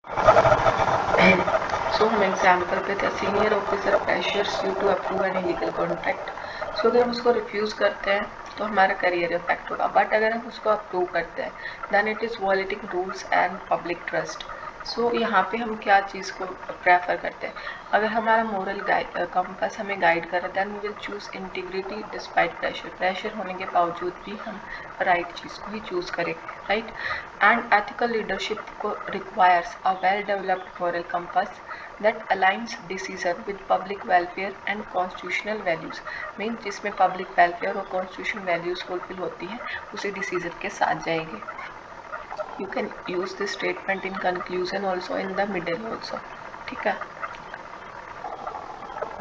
सो हम एग्जाम्पल पे थे senior officer pressures you to approve an illegal contract. So अगर हम उसको रिफ्यूज़ करते हैं तो हमारा करियर इफेक्ट होगा, बट अगर हम उसको अप्रूव करते हैं then it is violating rules and public trust. So यहाँ पे हम क्या चीज़ को प्रेफर करते हैं, अगर हमारा मोरल कंपास हमें गाइड कर रहा है then we will choose integrity despite pressure. Pressure होने के बावजूद भी हम राइट चीज़ को ही चूज़ करें, राइट। एंड एथिकल लीडरशिप को requires a well developed moral compass that aligns decision with public welfare and constitutional values। Mean जिसमें पब्लिक वेलफेयर और कॉन्स्टिट्यूशन वैल्यूज फुलफिल होती है उसी डिसीजन के साथ जाएंगे। You can use this statement in conclusion also in the middle also, ठीक है।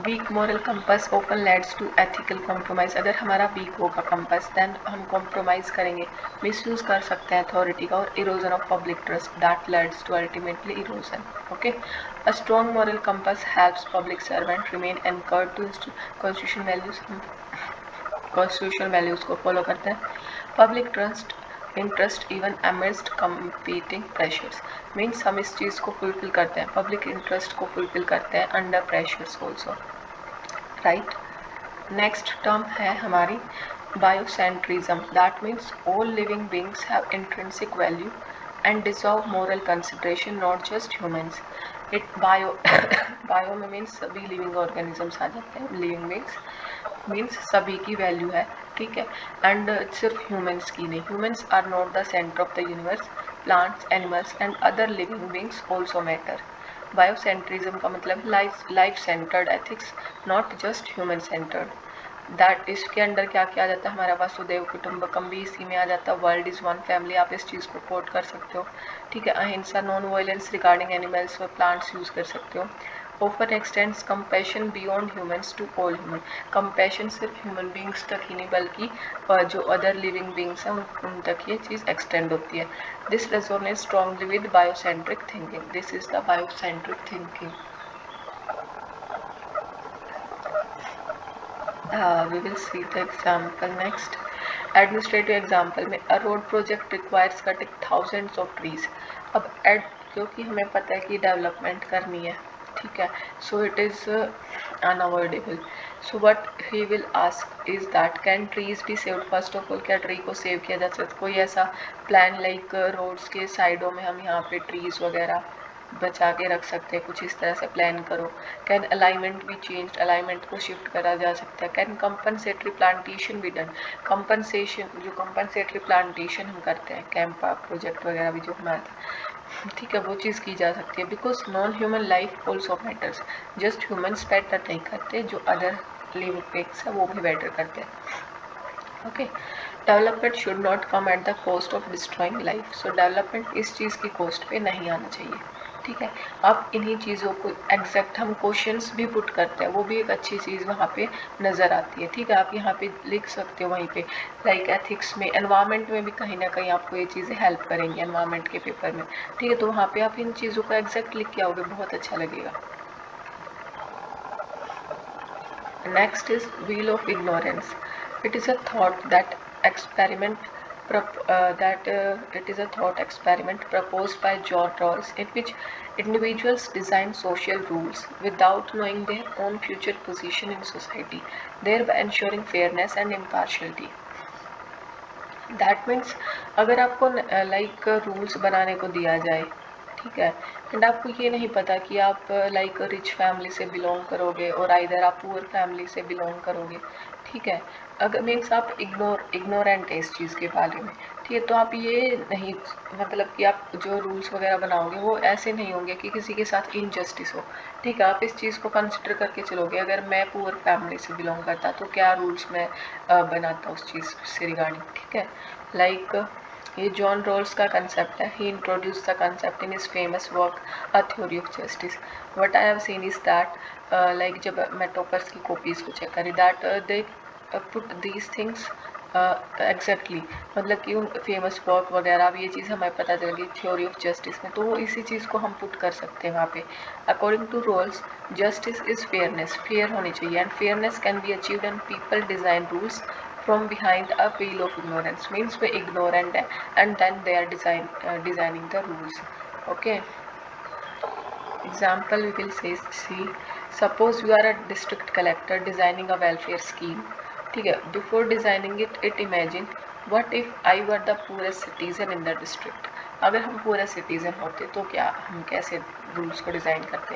Weak moral compass often leads to ethical compromise. अगर हमारा वीक होगा कंपास देन हम कॉम्प्रोमाइज करेंगे, मिसयूज कर सकते हैं अथॉरिटी का, और erosion of public trust that leads to ultimately erosion. Okay, a strong moral compass helps public servant remain anchored to constitution values. हम कॉन्स्टिट्यूशनल वैल्यूज को फॉलो करते हैं। Public trust interest even amidst competing pressures. Means हम इस चीज़ को fulfil करते हैं, public interest को फुलफिल करते हैं under pressures also, right. Next term है हमारी biocentrism. That means all living beings have intrinsic value and deserve moral consideration, not just humans. It bio bio में मीन्स सभी लिविंग ऑर्गेनिजम्स आ जाते हैं, लिविंग बींग्स मीन्स सभी की value है, ठीक है। एंड सिर्फ ह्यूमंस की नहीं, humans are not the centre of the universe, plants animals and other living beings also matter. Biocentrism का मतलब life centred ethics, not just human centred. That इसके अंडर क्या क्या आ जाता है, हमारा वसुदेव कुटुंबकम भी इसी में आ जाता है, वर्ल्ड इज़ वन फैमिली, आप इस चीज़ को कोट कर सकते हो, ठीक है। Ahimsa, non violence regarding animals और प्लांट्स यूज़ कर सकते हो। Offer extends compassion beyond humans to all human. Compassion सिर्फ ह्यूमन बींग्स तक ही नहीं बल्कि जो अदर लिविंग बींग्स हैं उन तक ये चीज़ एक्सटेंड होती है। This resonates strongly with biocentric thinking. This is the biocentric thinking. We will see the example next. Administrative example में a road project requires cutting thousands of trees. अब एड क्योंकि हमें पता है कि डेवलपमेंट करनी है, ठीक है, so it is unavoidable. So what he will ask is that can trees be saved. First of all क्या ट्री को सेव किया जा सकता है? कोई ऐसा प्लान लाइक रोड्स के साइडों में हम यहाँ पे ट्रीज वगैरह बचा के रख सकते हैं, कुछ इस तरह से प्लान करो। कैन अलाइनमेंट भी चेंज, अलाइनमेंट को शिफ्ट करा जा सकता है। कैन कंपनसेटरी प्लांटेशन भी डन। कंपनसेशन जो कंपनसेटरी प्लांटेशन हम करते हैं, कैंपा प्रोजेक्ट वगैरह भी जो हमारा, ठीक है, वो चीज़ की जा सकती है। Because non human life also matters. Just humans better नहीं करते, जो अदर लिविंग थिंग्स है वो भी बेटर करते हैं। Okay, development should not come at the cost of destroying life. So development इस चीज़ की कॉस्ट पे नहीं आना चाहिए, ठीक है। अब इन्हीं चीज़ों को एग्जैक्ट हम क्वेश्चंस भी पुट करते हैं, वो भी एक अच्छी चीज़ वहाँ पे नज़र आती है, ठीक है। आप यहाँ पे लिख सकते हो वहीं पे, लाइक एथिक्स में, एनवायरनमेंट में भी कहीं ना कहीं आपको ये चीज़ें हेल्प करेंगी एनवायरनमेंट के पेपर में, ठीक है। तो वहाँ पे आप इन चीज़ों को एग्जैक्ट लिख के आओगे, बहुत अच्छा लगेगा। Next is wheel of ignorance. It is a thought that experiment it is a thought experiment proposed by John Rawls in which individuals design social rules without knowing their own future position in society, thereby ensuring fairness and impartiality. That means अगर आपको like rules बनाने को दिया जाए, ठीक है, and आपको ये नहीं पता कि आप लाइक रिच फैमिली से बिलोंग करोगे और आइदर आप पुअर फैमिली से बिलोंग करोगे, ठीक है। अगर मीन्स आप इग्नोरेंट है इस चीज़ के बारे में, ठीक है, तो आप ये नहीं, मतलब कि आप जो रूल्स वगैरह बनाओगे वो ऐसे नहीं होंगे कि किसी के साथ इनजस्टिस हो, ठीक है। आप इस चीज़ को कंसिडर करके चलोगे, अगर मैं पुअर फैमिली से बिलोंग करता तो क्या रूल्स मैं बनाता उस चीज़ से रिगार्डिंग, ठीक है। लाइक ये जॉन रोल्स का कंसेप्ट है, he introduce the concept in his famous work a theory of justice. What I have seen is that like जब मैं टॉपर्स की कॉपीज़ को चेक करी that they put these things exactly, मतलब कि उन फेमस वर्क वगैरह अब ये चीज़ हमें पता चल गई थ्योरी ऑफ जस्टिस में, तो वो इसी चीज़ को हम पुट कर सकते हैं वहाँ पे। According to Rawls justice is fairness, fair होनी चाहिए, and fairness can be achieved and people design rules from behind a veil of ignorance, means वे ignorant है and then they are designing the rules, okay। Example we will say see, suppose you are a district collector designing a welfare scheme, ठीक है. Before designing it imagine what if I were the poorest citizen in the district. अगर हम पूरा citizen होते तो क्या हम कैसे रूल्स को डिज़ाइन करते.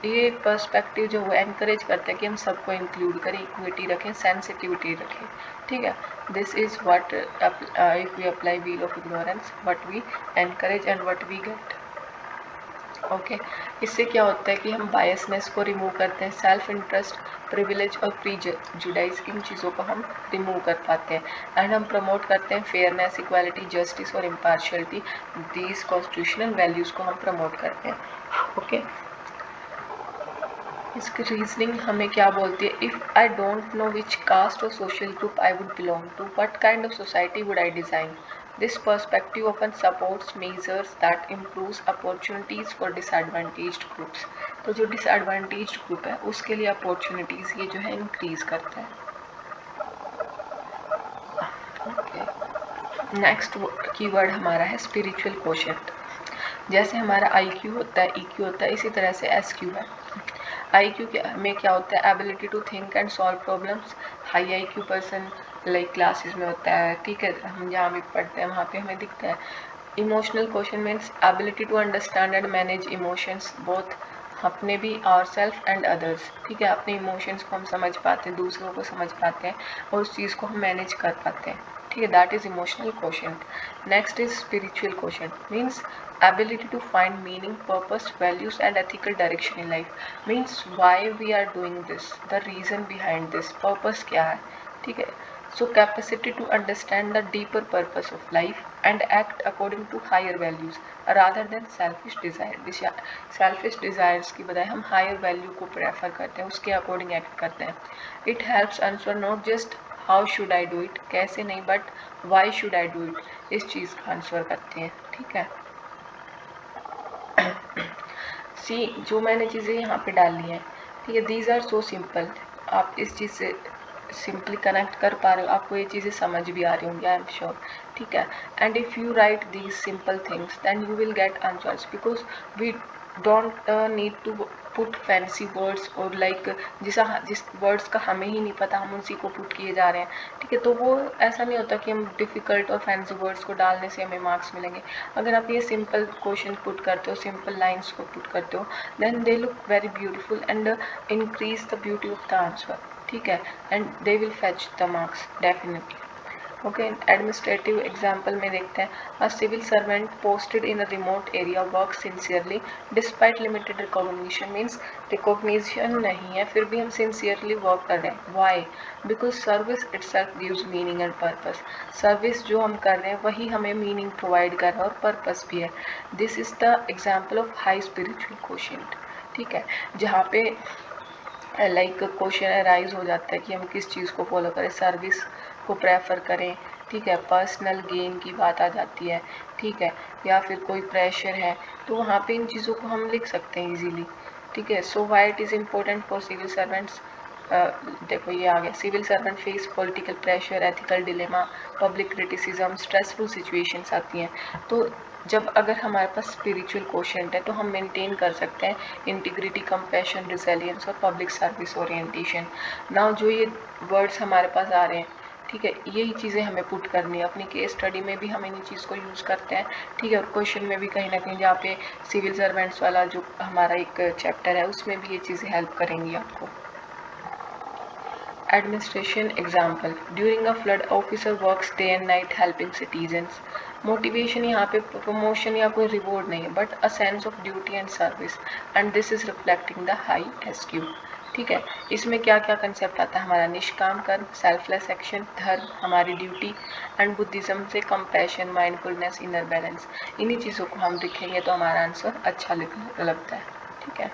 ये एक पर्सपेक्टिव जो वो एनकरेज करता है कि हम सबको इंक्लूड करें, इक्विटी रखें, सेंसिटिविटी रखें, ठीक है. This is what if we apply wheel of ignorance, what we encourage and what we get. Okay, इससे क्या होता है कि हम बायसनेस को रिमूव करते हैं, सेल्फ इंटरेस्ट, प्रिविलेज और प्रीजुडाइज, इन चीज़ों को हम रिमूव कर पाते हैं. एंड हम प्रमोट करते हैं फेयरनेस, इक्वालिटी, जस्टिस और इम्पार्शियलिटी. दीज कॉन्स्टिट्यूशनल वैल्यूज़ को हम प्रमोट करते हैं. ओके, इसकी रीजनिंग हमें क्या बोलती है. If I don't know which caste और social group I would belong to, what kind of society would I design. This perspective often supports measures that improves opportunities for disadvantaged groups. तो जो disadvantaged group है उसके लिए opportunities ये जो है increase करता है. Okay. Next कीवर्ड हमारा है spiritual quotient. जैसे हमारा IQ होता है, EQ होता है, इसी तरह से SQ है. IQ में क्या होता है, ability to think and solve problems. High IQ person like classes में होता है, ठीक है, हम जहाँ भी पढ़ते हैं वहाँ पे हमें दिखता है. Emotional question means ability to understand and manage emotions, both अपने भी और सेल्फ एंड अदर्स, ठीक है. अपने इमोशंस को हम समझ पाते हैं, दूसरों को समझ पाते हैं और उस चीज़ को हम मैनेज कर पाते हैं, ठीक है. That is emotional question. Next is spiritual question means ability to find meaning, purpose, values and ethical direction in life. Means why we are doing this, the reason behind this, purpose क्या है, ठीक है. So capacity to understand the deeper purpose of life and act according to higher values rather than selfish desire. Selfish desires की बजाय हम higher value को prefer करते हैं, उसके according act करते हैं. It helps answer not just how should I do it, कैसे नहीं, but why should I do it, इस चीज़ का आंसर करते हैं, ठीक है. सी, जो मैंने चीज़ें यहाँ पे डाली हैं, ठीक है, दीज आर सो सिंपल. आप इस चीज़ से सिंपली कनेक्ट कर पा रहे हो, आपको ये चीज़ें समझ भी आ रही होंगी, आई एम श्योर, ठीक है. And if you write these simple things then you will get answers, because we don't need to put fancy words और लाइक जिस वर्ड्स का हमें ही नहीं पता हम उसी को पुट किए जा रहे हैं, ठीक है. तो वो ऐसा नहीं होता कि हम डिफ़िकल्ट और फैंसी वर्ड्स को डालने से हमें मार्क्स मिलेंगे. अगर आप ये सिंपल क्वेश्चन पुट करते हो, सिंपल लाइन्स को पुट करते हो, then they look very beautiful and increase the beauty of the answer, ठीक है. And they will fetch the marks definitely. Okay, administrative example में देखते हैं. A civil servant posted in a remote area work sincerely despite limited recognition. Means recognition नहीं है फिर भी हम सिंसियरली वर्क कर रहे हैं. Why? Because service itself gives meaning and purpose. Service जो हम कर रहे हैं वही हमें मीनिंग प्रोवाइड कर रहा है और पर्पस भी है. This is the example of high spiritual quotient, ठीक है, जहाँ पे लाइक क्वेश्चन अराइज हो जाता है कि हम किस चीज़ को फॉलो करें, सर्विस को प्रेफर करें, ठीक है, पर्सनल गेन की बात आ जाती है, ठीक है, या फिर कोई प्रेशर है, तो वहाँ पे इन चीज़ों को हम लिख सकते हैं इजीली, ठीक है. So why it is important for civil servants. देखो ये आ गया, civil servant face political pressure, ethical dilemma, public criticism, stressful situations आती हैं. तो जब अगर हमारे पास स्पिरिचुअल क्वोशिएंट है तो हम मेंटेन कर सकते हैं इंटीग्रिटी, कंपैशन, रिजिलियंस और पब्लिक सर्विस ओरिएंटेशन. नाउ जो ये वर्ड्स हमारे पास आ रहे हैं, ठीक है, यही चीज़ें हमें पुट करनी है. अपनी केस स्टडी में भी हम इन्हीं चीज़ को यूज़ करते हैं, ठीक है, और क्वेश्चन में भी कहीं ना कहीं जहाँ पे सिविल सर्वेंट्स वाला जो हमारा एक चैप्टर है उसमें भी ये चीज़ें हेल्प करेंगी आपको. Administration example. During a flood, officer works day and night helping citizens. Motivation यहाँ पे प्रमोशन या कोई रिवॉर्ड नहीं है but a sense of duty and service and this is reflecting the high SQ, ठीक है. इसमें क्या क्या कंसेप्ट आता है हमारा, निष्काम कर्म, सेल्फलेस एक्शन, धर्म, हमारी ड्यूटी, एंड बुद्धिज्म से कंपैशन, माइंडफुलनेस, इनर बैलेंस. इन्हीं चीज़ों को हम लिखेंगे तो हमारा आंसर अच्छा लगता है, ठीक है.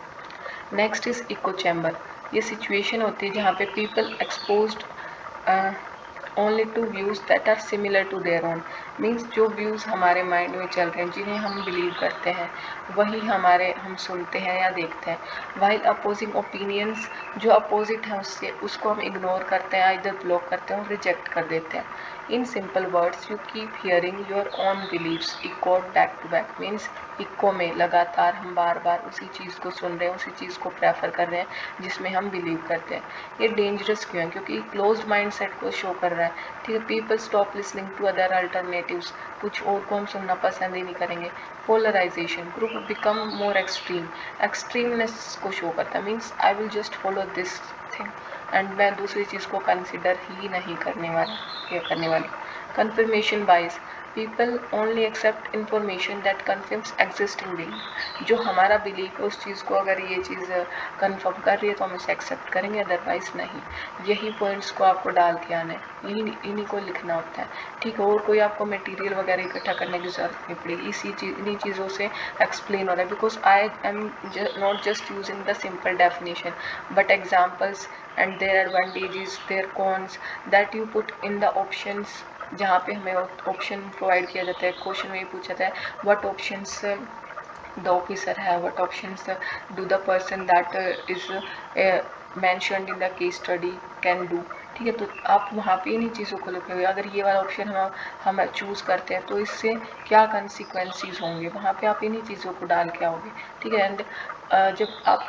Next is echo chamber. ये सिचुएशन होती है जहाँ पे people exposed only to views that are similar to their own, means जो व्यूज़ हमारे माइंड में चल रहे हैं, जिन्हें हम बिलीव करते हैं, वही हम सुनते हैं या देखते हैं। वाइल अपोजिंग ओपिनियंस, जो अपोजिट है उससे, उसको हम इग्नोर करते हैं, इधर ब्लॉक करते हैं और रिजेक्ट कर देते हैं। In simple words, you keep hearing your own beliefs echoed back to back, means echo में लगातार हम बार बार उसी चीज़ को सुन रहे हैं, उसी चीज़ को प्रेफर कर रहे हैं जिसमें हम बिलीव करते हैं। ये डेंजरस क्यों है? क्योंकि क्लोज्ड माइंडसेट को शो कर रहा है, ठीक है। People stop listening to other alternatives, कुछ और को हम सुनना पसंद ही नहीं करेंगे। Polarisation, group become more extreme, extremeness को शो करता है, means I will just follow this thing and मैं दूसरी चीज़ को कंसिडर ही नहीं करने वाली। Confirmation bias, people only accept information that confirms existing belief, जो हमारा बिलीफ है उस चीज़ को अगर ये चीज़ कन्फर्म कर रही है तो हम इसे एक्सेप्ट करेंगे, अदरवाइज नहीं। यही पॉइंट्स को आपको डाल के आना है, इन्हीं को लिखना होता है, ठीक है। और कोई आपको मटेरियल वगैरह इकट्ठा करने की जरूरत नहीं पड़ेगी, इन्हीं चीज़ों से एक्सप्लेन हो रहा है। Because I am not just using the simple definition but examples and their advantages, their cons that you put in the options, जहाँ पे हमें ऑप्शन प्रोवाइड किया जाता है। क्वेश्चन में पूछा जाता है व्हाट ऑप्शंस द ऑफिसर है, what options do the person that is mentioned in the case study can do, ठीक है। तो आप वहाँ पे इन्हीं चीज़ों को लिखोगे, अगर ये वाला ऑप्शन हम चूज़ करते हैं तो इससे क्या कंसिक्वेंसेस होंगे, वहाँ पे आप इन्हीं चीज़ों को डाल के आओगे, ठीक है। एंड जब आप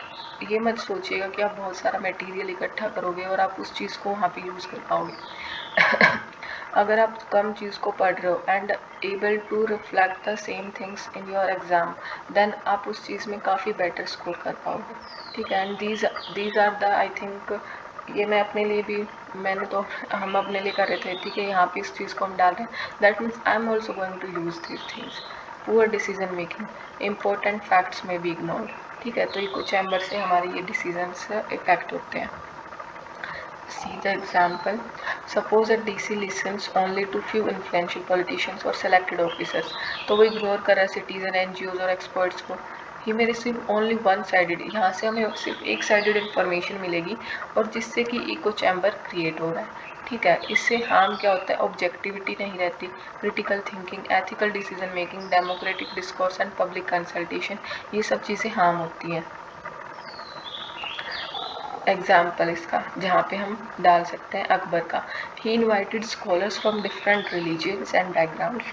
ये मत सोचिएगा कि आप बहुत सारा मटेरियल इकट्ठा करोगे और आप उस चीज़ को वहाँ पे यूज़ कर पाओगे। अगर आप कम चीज़ को पढ़ रहे हो and able to reflect the same things in your exam, then आप उस चीज़ में काफ़ी बेटर स्कोर कर पाओगे, ठीक है। And these are the, I think, ये मैं अपने लिए भी, हम अपने लिए कर रहे थे, ठीक है। यहाँ पे इस चीज़ को हम डाल रहे हैं, that means I am also going to use this things. Poor decision making, important facts में भी इग्नोर, ठीक है। तो इको चैम्बर से हमारे ये डिसीजंस इफेक्ट होते हैं। See the example. Suppose a DC listens only to few influential politicians or selected officers. तो वो इग्नोर कर रहा है सिटीजन, NGOs और एक्सपर्ट्स को। ही में रिसीव ओनली वन साइडेड, यहाँ से हमें सिर्फ एक साइडेड इन्फॉर्मेशन मिलेगी और जिससे कि इको चैम्बर क्रिएट हो रहा है, ठीक है। इससे हार्म क्या होता है? ऑब्जेक्टिविटी नहीं रहती, critical thinking, ethical decision making, democratic discourse and public consultation, ये सब चीज़ें हार्म होती हैं। एग्जाम्पल इसका जहाँ पे हम डाल सकते हैं अकबर का, ही invited scholars from different religions and backgrounds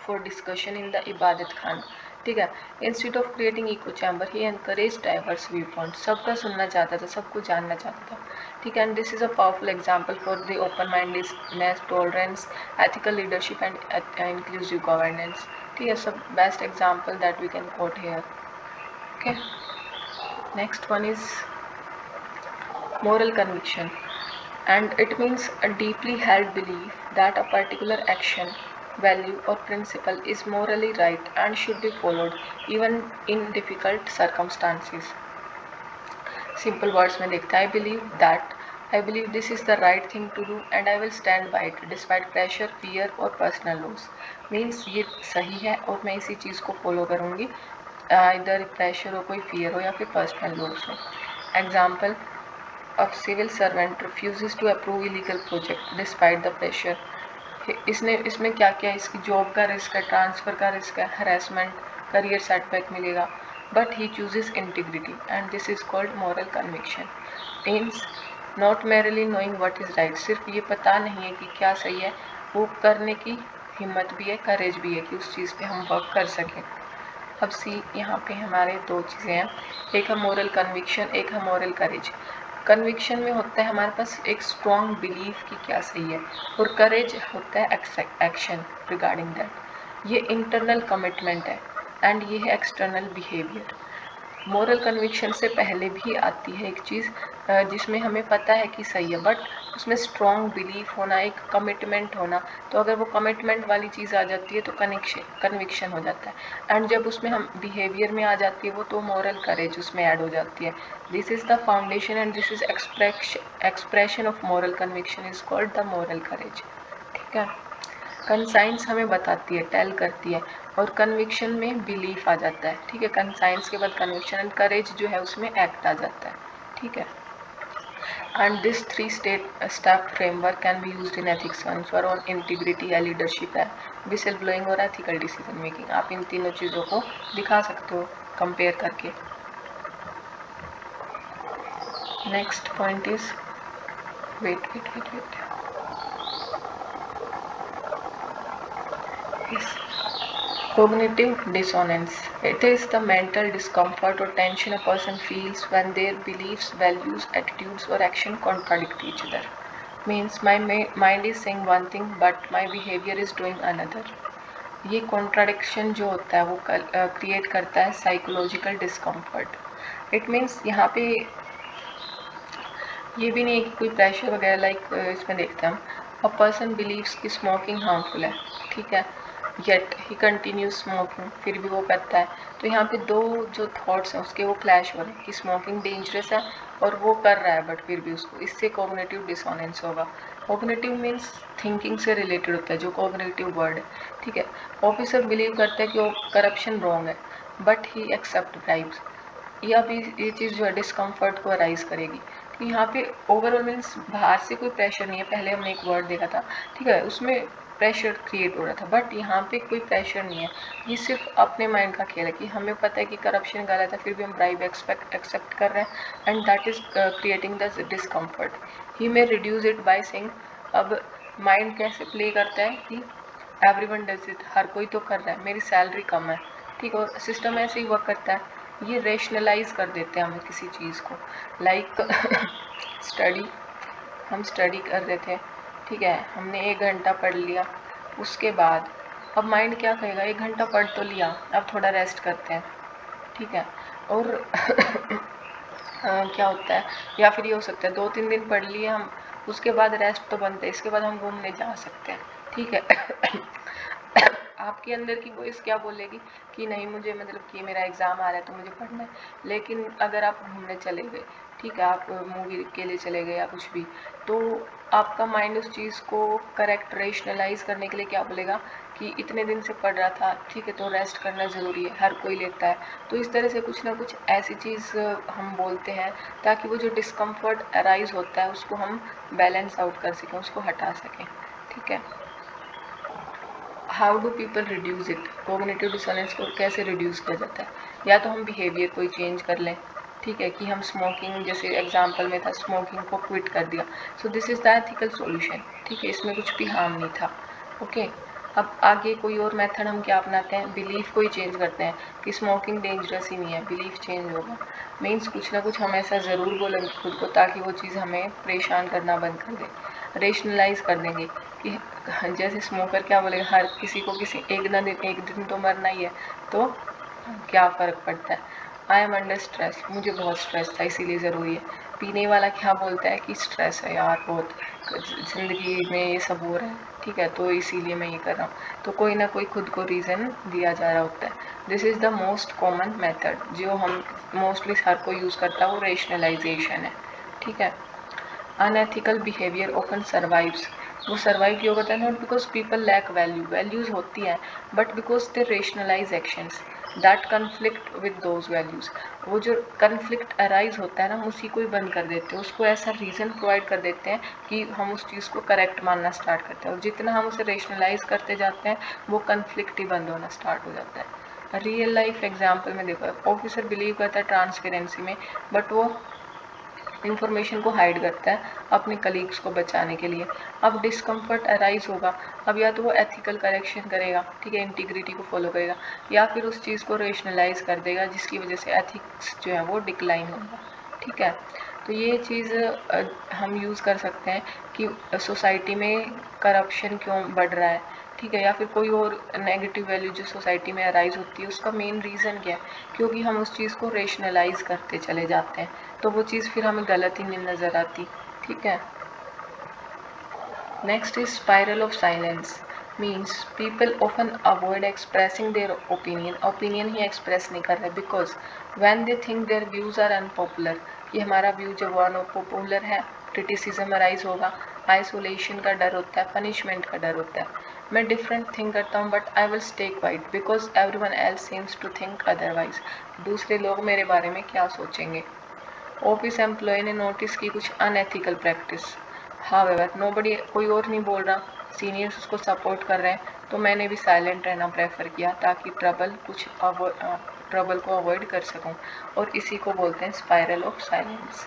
for discussion in the इबादत खान, ठीक है। Institute of creating echo chamber he encourage diverse view point, सबका सुनना चाहता था, सबको जानना चाहता था, ठीक है। And this is a powerful example for the open mindedness, tolerance, ethical leadership and inclusive governance, ठीक है। सब best example that we can quote here, okay. Next one is moral conviction, and it means a deeply held belief that a particular action, value or principle is morally right and should be followed even in difficult circumstances. Simple words में देखते हैं, I believe this is the right thing to do and I will stand by it despite pressure, fear और personal loss. Means ये सही है और मैं इसी चीज़ को फॉलो करूँगी, इधर प्रेशर हो, कोई फियर हो या फिर पर्सनल लॉस हो। Example, A civil servant refuses to approve illegal project despite the pressure. इसमें क्या क्या है? इसकी जॉब का रिस्क है, ट्रांसफ़र का रिस्क है, हरेसमेंट, करियर सेटबैक मिलेगा, but he chooses integrity and this is called moral conviction. Means not merely knowing what is right, सिर्फ ये पता नहीं है कि क्या सही है, वो करने की हिम्मत भी है, करेज भी है कि उस चीज़ पे हम वर्क कर सकें। अब सी, यहाँ पे हमारे दो चीज़ें हैं, एक है मॉरल कन्विक्शन, एक है मॉरल करेज। कन्विक्शन में होता है हमारे पास एक स्ट्रॉन्ग बिलीफ कि क्या सही है, और करेज होता है एक्शन रिगार्डिंग दैट। ये इंटरनल कमिटमेंट है एंड ये है एक्सटर्नल बिहेवियर। मॉरल कन्विक्शन से पहले भी आती है एक चीज़ जिसमें हमें पता है कि सही है, बट उसमें स्ट्रॉन्ग बिलीफ होना, एक कमिटमेंट होना। तो अगर वो कमिटमेंट वाली चीज़ आ जाती है तो कन्विक्शन हो जाता है, एंड जब उसमें हम बिहेवियर में आ जाती है वो, तो मॉरल करेज उसमें ऐड हो जाती है। This is the foundation and this is expression of moral conviction is called the moral courage, ठीक है। कंसाइंस हमें बताती है, टेल करती है, और कन्विक्शन में बिलीफ आ जाता है, ठीक है। कंसाइंस के बाद कन्विक्शन, एंड करेज जो है उसमें एक्ट आ जाता है, ठीक है। And this three-step framework can be used in ethics transfer on integrity या leadership है, whistle blowing और ethical decision making. आप इन तीनों चीज़ों को दिखा सकते हो कंपेयर करके. Next point is wait. Yes. Cognitive dissonance. It is the mental discomfort or tension a person feels when their beliefs, values, attitudes or action contradict each other. Means my mind is saying one thing but my behavior is doing another. ये contradiction जो होता है वो create करता है psychological discomfort. It means यहाँ पे ये भी नहीं है कि कोई प्रेशर वगैरह लाइक इसमें देखते हैं हम. अ पर्सन बिलीव्स कि स्मोकिंग हार्मफुल है, ठीक है, येट ही कंटिन्यू स्मोकिंग, फिर भी वो करता है. तो यहाँ पे दो जो थॉट्स हैं उसके वो क्लैश हो रहे हैं कि स्मोकिंग डेंजरस है और वो कर रहा है बट फिर भी उसको, इससे कॉग्निटिव डिसोनेंस होगा. कॉग्निटिव मीन्स थिंकिंग से रिलेटेड होता है जो कॉग्निटिव वर्ड है, ठीक है. ऑफिसर बिलीव करता है कि वो करप्शन रॉन्ग है बट ही एक्सेप्ट ब्राइब्स. या भी ये चीज़ जो है डिस्कम्फर्ट को अराइज करेगी. तो यहाँ पे ओवरऑल मीन्स बाहर से कोई प्रेशर नहीं है. पहले हमने एक वर्ड देखा था, ठीक है, उसमें प्रेशर क्रिएट हो रहा था बट यहाँ पे कोई प्रेशर नहीं है. ये सिर्फ अपने माइंड का खेल है कि हमें पता है कि करप्शन गलत है फिर भी हम ब्राइब एक्सेप्ट कर रहे हैं and that is creating the discomfort. He may reduce it by saying. अब माइंड कैसे प्ले करता है कि एवरीवन डज इट, हर कोई तो कर रहा है, मेरी सैलरी कम है, ठीक है, और सिस्टम ऐसे ही वर्क करता है. ये रेशनलाइज कर देते हैं हमें किसी चीज़ को. लाइक स्टडी, हम स्टडी कर रहे थे, ठीक है, हमने 1 घंटा पढ़ लिया, उसके बाद अब माइंड क्या कहेगा, 1 घंटा पढ़ तो लिया, अब थोड़ा रेस्ट करते हैं, ठीक है. और क्या होता है, या फिर ये हो सकता है 2-3 दिन पढ़ लिए हम, उसके बाद रेस्ट तो बनता है, इसके बाद हम घूमने जा सकते हैं, ठीक है. आपके अंदर की वॉइस क्या बोलेगी कि नहीं मुझे मतलब कि मेरा एग्ज़ाम आ रहा है तो मुझे पढ़ना है. लेकिन अगर आप घूमने चले गए, ठीक है, आप मूवी के लिए चले गए या कुछ भी, तो आपका माइंड उस चीज़ को करेक्ट रेशनलाइज करने के लिए क्या बोलेगा कि इतने दिन से पढ़ रहा था, ठीक है, तो रेस्ट करना ज़रूरी है, हर कोई लेता है. तो इस तरह से कुछ ना कुछ ऐसी चीज़ हम बोलते हैं ताकि वो जो डिस्कम्फर्ट अराइज होता है उसको हम बैलेंस आउट कर सकें, उसको हटा सकें, ठीक है. How do people reduce it. Cognitive dissonance को कैसे रिड्यूस किया जाता है. या तो हम बिहेवियर कोई चेंज कर लें, ठीक है, कि हम स्मोकिंग, जैसे एग्जांपल में था स्मोकिंग को क्विट कर दिया, so this is the ethical solution, ठीक है, इसमें कुछ भी हार्म नहीं था. ओके. अब आगे कोई और मेथड हम क्या अपनाते हैं, बिलीफ को ही चेंज करते हैं कि स्मोकिंग डेंजरस ही नहीं है, बिलीफ चेंज होगा. मीन्स कुछ ना कुछ हम ऐसा ज़रूर बोलेंगे खुद को ताकि वो चीज़ हमें परेशान करना बंद कर दे. रेशनलाइज कर देंगे कि जैसे स्मोकर क्या बोलेगा, हर किसी को एक दिन तो मरना ही है, तो क्या फ़र्क पड़ता है. आई एम अंडर स्ट्रेस, मुझे बहुत स्ट्रेस था इसीलिए ज़रूरी है. पीने वाला क्या बोलता है कि स्ट्रेस है यार बहुत, ज़िंदगी में ये सब हो रहा है, ठीक है, तो इसीलिए मैं ये कर रहा हूँ. तो कोई ना कोई खुद को रीज़न दिया जा रहा होता है. This is the most common method जो हम मोस्टली हर कोई यूज़ करता है, वो रेशनलाइजेशन है, ठीक है. Unethical behaviour often survives. वो सर्वाइव क्यों करता है, not because people lack values होती हैं but because they rationalize actions that conflict with those values. वो जो कन्फ्लिक्ट अराइज होता है ना, हम उसी को ही बंद कर देते हैं, उसको ऐसा रीज़न प्रोवाइड कर देते हैं कि हम उस चीज़ को करेक्ट मानना स्टार्ट करते हैं. और जितना हम उसे रेशनलाइज करते जाते हैं वो कन्फ्लिक्ट ही बंद होना स्टार्ट हो जाता है. रियल लाइफ एग्जाम्पल में देखो, ऑफिसर बिलीव करता है ट्रांसपेरेंसी में बट वो इन्फॉर्मेशन को हाइड करता है अपने कलीग्स को बचाने के लिए. अब डिस्कम्फर्ट अराइज होगा, अब या तो वो एथिकल करेक्शन करेगा, ठीक है, इंटीग्रिटी को फॉलो करेगा, या फिर उस चीज़ को रेशनलाइज कर देगा जिसकी वजह से एथिक्स जो है वो डिक्लाइन होगा, ठीक है. तो ये चीज़ हम यूज़ कर सकते हैं कि सोसाइटी में करप्शन क्यों बढ़ रहा है, ठीक है, या फिर कोई और नेगेटिव वैल्यू जो सोसाइटी में अराइज होती है उसका मेन रीज़न क्या है, क्योंकि हम उस चीज़ को रेशनलाइज करते चले जाते हैं, तो वो चीज़ फिर हमें गलत ही नहीं नज़र आती, ठीक है. Next is spiral of silence. Means people often avoid expressing their opinion ही एक्सप्रेस नहीं कर रहे because when they think their views are unpopular, कि हमारा व्यू जब वो अनपॉपुलर है, क्रिटिसिज्म अराइज होगा, आइसोलेशन का डर होता है, पनिशमेंट का डर होता है. मैं डिफरेंट थिंक करता हूँ but I will stay quiet because everyone else seems to think otherwise. दूसरे लोग मेरे बारे में क्या सोचेंगे, ऑफिस एम्प्लॉय ने नोटिस की कुछ अनएथिकल प्रैक्टिस, हाउएवर नोबडी, कोई और नहीं बोल रहा, सीनियर्स उसको सपोर्ट कर रहे हैं, तो मैंने भी साइलेंट रहना प्रेफर किया ताकि ट्रबल को अवॉइड कर सकूं, और इसी को बोलते हैं स्पाइरल ऑफ साइलेंस।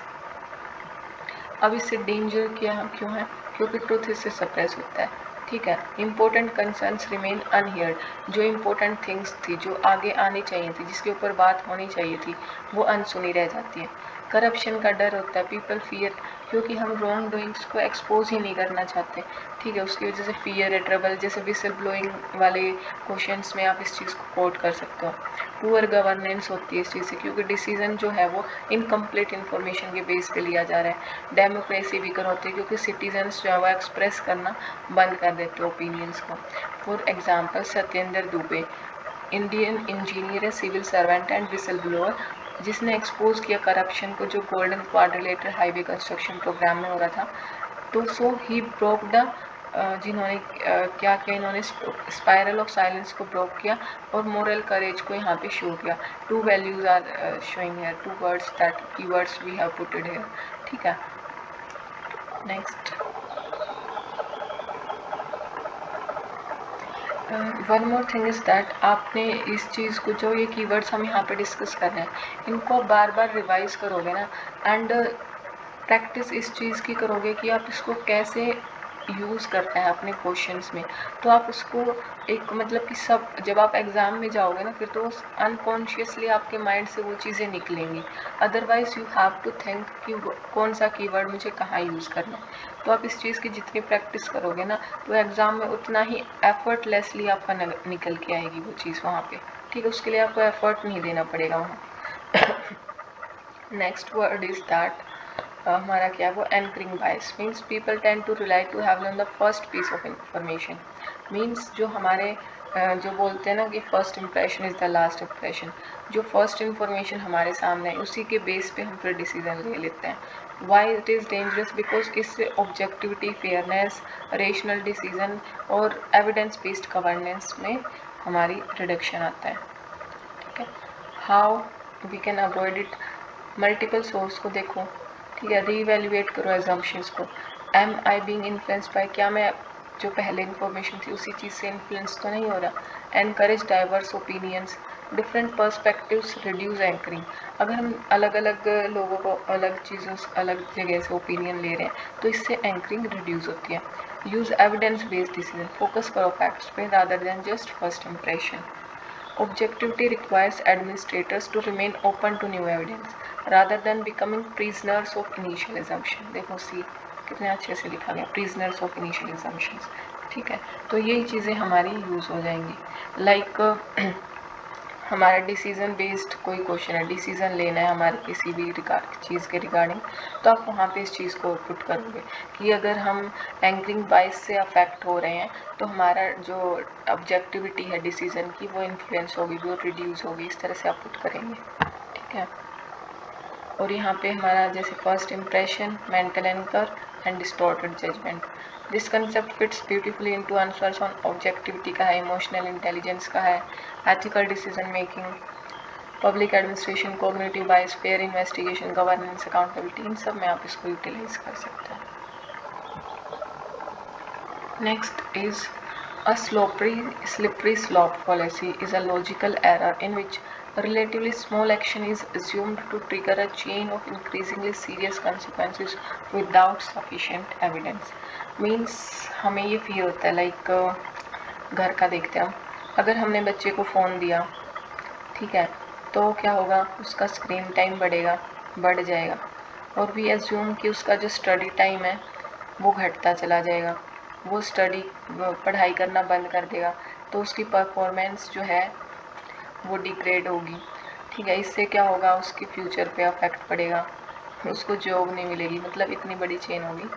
अब इससे डेंजर क्यों है? क्योंकि ट्रूथ इससे सप्रेस होता है, ठीक है। इंपॉर्टेंट कंसर्न्स रिमेन अनहियर्ड, जो इंपॉर्टेंट थिंग्स थी, जो आगे आनी चाहिए थी, जिसके ऊपर बात होनी चाहिए थी, वो अनसुनी रह जाती है। करप्शन का डर होता है, पीपल फियर, क्योंकि हम रॉन्ग डूइंग्स को एक्सपोज ही नहीं करना चाहते, ठीक है, उसकी वजह से फियर है, ट्रबल, जैसे विसल ब्लोइंग वाले क्वेश्चंस में आप इस चीज़ को कोट कर सकते हो। पुअर गवर्नेंस होती है इस चीज़ से, क्योंकि डिसीजन जो है वो इनकम्प्लीट इन्फॉर्मेशन के बेस पे लिया जा रहा है। डेमोक्रेसी वीकर होती है, क्योंकि सिटीजन्स जो है वो एक्सप्रेस करना बंद कर देते हैं ओपिनियंस को। For example Satyendra Dubey, Indian engineer है, civil servant and whistle blower, जिसने एक्सपोज किया करप्शन को जो golden quadrilateral highway construction programme में हो रहा था। तो सो ही ब्रोक द, जिन्होंने क्या किया, इन्होंने स्पाइरल ऑफ साइलेंस को ब्रोक किया और मोरल करेज को यहाँ पे शो किया। Two values are showing here, two words that keywords we have putted here, ठीक है। Next, one more thing is that आपने इस चीज़ को, जो ये कीवर्ड्स हम यहाँ पे डिस्कस कर रहे हैं, इनको बार बार रिवाइज करोगे ना, एंड प्रैक्टिस इस चीज़ की करोगे कि आप इसको कैसे यूज़ करते हैं अपने क्वेश्चंस में, तो आप उसको एक मतलब कि सब, जब आप एग्ज़ाम में जाओगे ना फिर, तो अनकॉन्शियसली आपके माइंड से वो चीज़ें निकलेंगी। Otherwise you have to think कि कौन सा कीवर्ड मुझे कहाँ यूज़ करना है। तो आप इस चीज़ की जितनी प्रैक्टिस करोगे ना, तो एग्ज़ाम में उतना ही एफर्टलेसली आपका निकल के आएगी वो चीज़ वहाँ पे, ठीक है, उसके लिए आपको एफर्ट नहीं देना पड़ेगा वहाँ। नेक्स्ट वर्ड इज़ दैट, हमारा क्या है वो, anchoring bias, means people tend to rely to have learn the first piece of information, means जो हमारे जो बोलते हैं ना कि first impression is the last impression, जो फर्स्ट इंफॉर्मेशन हमारे सामने है उसी के बेस पे हम फिर डिसीजन ले लेते हैं। Why it is dangerous? Because इससे ऑब्जेक्टिविटी, फेयरनेस, रेशनल डिसीजन और एविडेंस बेस्ड गवर्नेंस में हमारी रिडक्शन आता है, ठीक है। How we can avoid it? Multiple source को देखो, ठीक है, रीवैल्यूएट करो एजम्पशंस को। Am I being influenced by, क्या मैं जो पहले इन्फॉर्मेशन थी उसी चीज़ से इन्फ्लुएंस तो नहीं हो रहा। Encourage diverse opinions, different perspectives reduce anchoring, अगर हम अलग अलग लोगों को अलग चीज़ों अलग जगह से ओपिनियन ले रहे हैं तो इससे एंकरिंग रिड्यूस होती है। Use evidence based decision, focus करो फैक्ट्स पे rather than just first impression. Objectivity requires administrators to remain open to new evidence rather than becoming prisoners of initial assumption। देखो सी कितने अच्छे से लिखा गया, prisoners of initial assumptions, ठीक है। तो यही चीज़ें हमारी यूज़ हो जाएंगी। लाइक हमारा डिसीजन बेस्ड कोई क्वेश्चन है, डिसीजन लेना है हमारे किसी भी चीज़ के रिगार्डिंग, तो आप वहाँ पे इस चीज़ को पुट करोगे कि अगर हम एंकरिंग बाइस से अफेक्ट हो रहे हैं तो हमारा जो ऑब्जेक्टिविटी है डिसीजन की वो इन्फ्लुएंस होगी, वो रिड्यूस होगी, इस तरह से आप पुट करेंगे, ठीक है। और यहाँ पे हमारा जैसे first impression, mental anchor and distorted judgement, this concept fits beautifully into answers on objectivity का है, इमोशनल इंटेलिजेंस का है, ethical decision making, public administration, cognitive bias, fair investigation, governance, accountability, इन सब में आप इसको यूटिलाइज कर सकते हैं। Next is a slippery slope fallacy is a logical error in which a relatively small action is assumed to trigger a chain of increasingly serious consequences without sufficient evidence। Means हमें ये feel होता है, like घर का देखते हैं हम, अगर हमने बच्चे को फ़ोन दिया, ठीक है, तो क्या होगा, उसका स्क्रीन टाइम बढ़ जाएगा, और भी एज्यूम कि उसका जो स्टडी टाइम है वो घटता चला जाएगा, वो पढ़ाई करना बंद कर देगा, तो उसकी परफॉर्मेंस जो है वो डिग्रेड होगी, ठीक है। इससे क्या होगा, उसके फ्यूचर पे अफेक्ट पड़ेगा, उसको जॉब नहीं मिलेगी, मतलब इतनी बड़ी चेन होगी।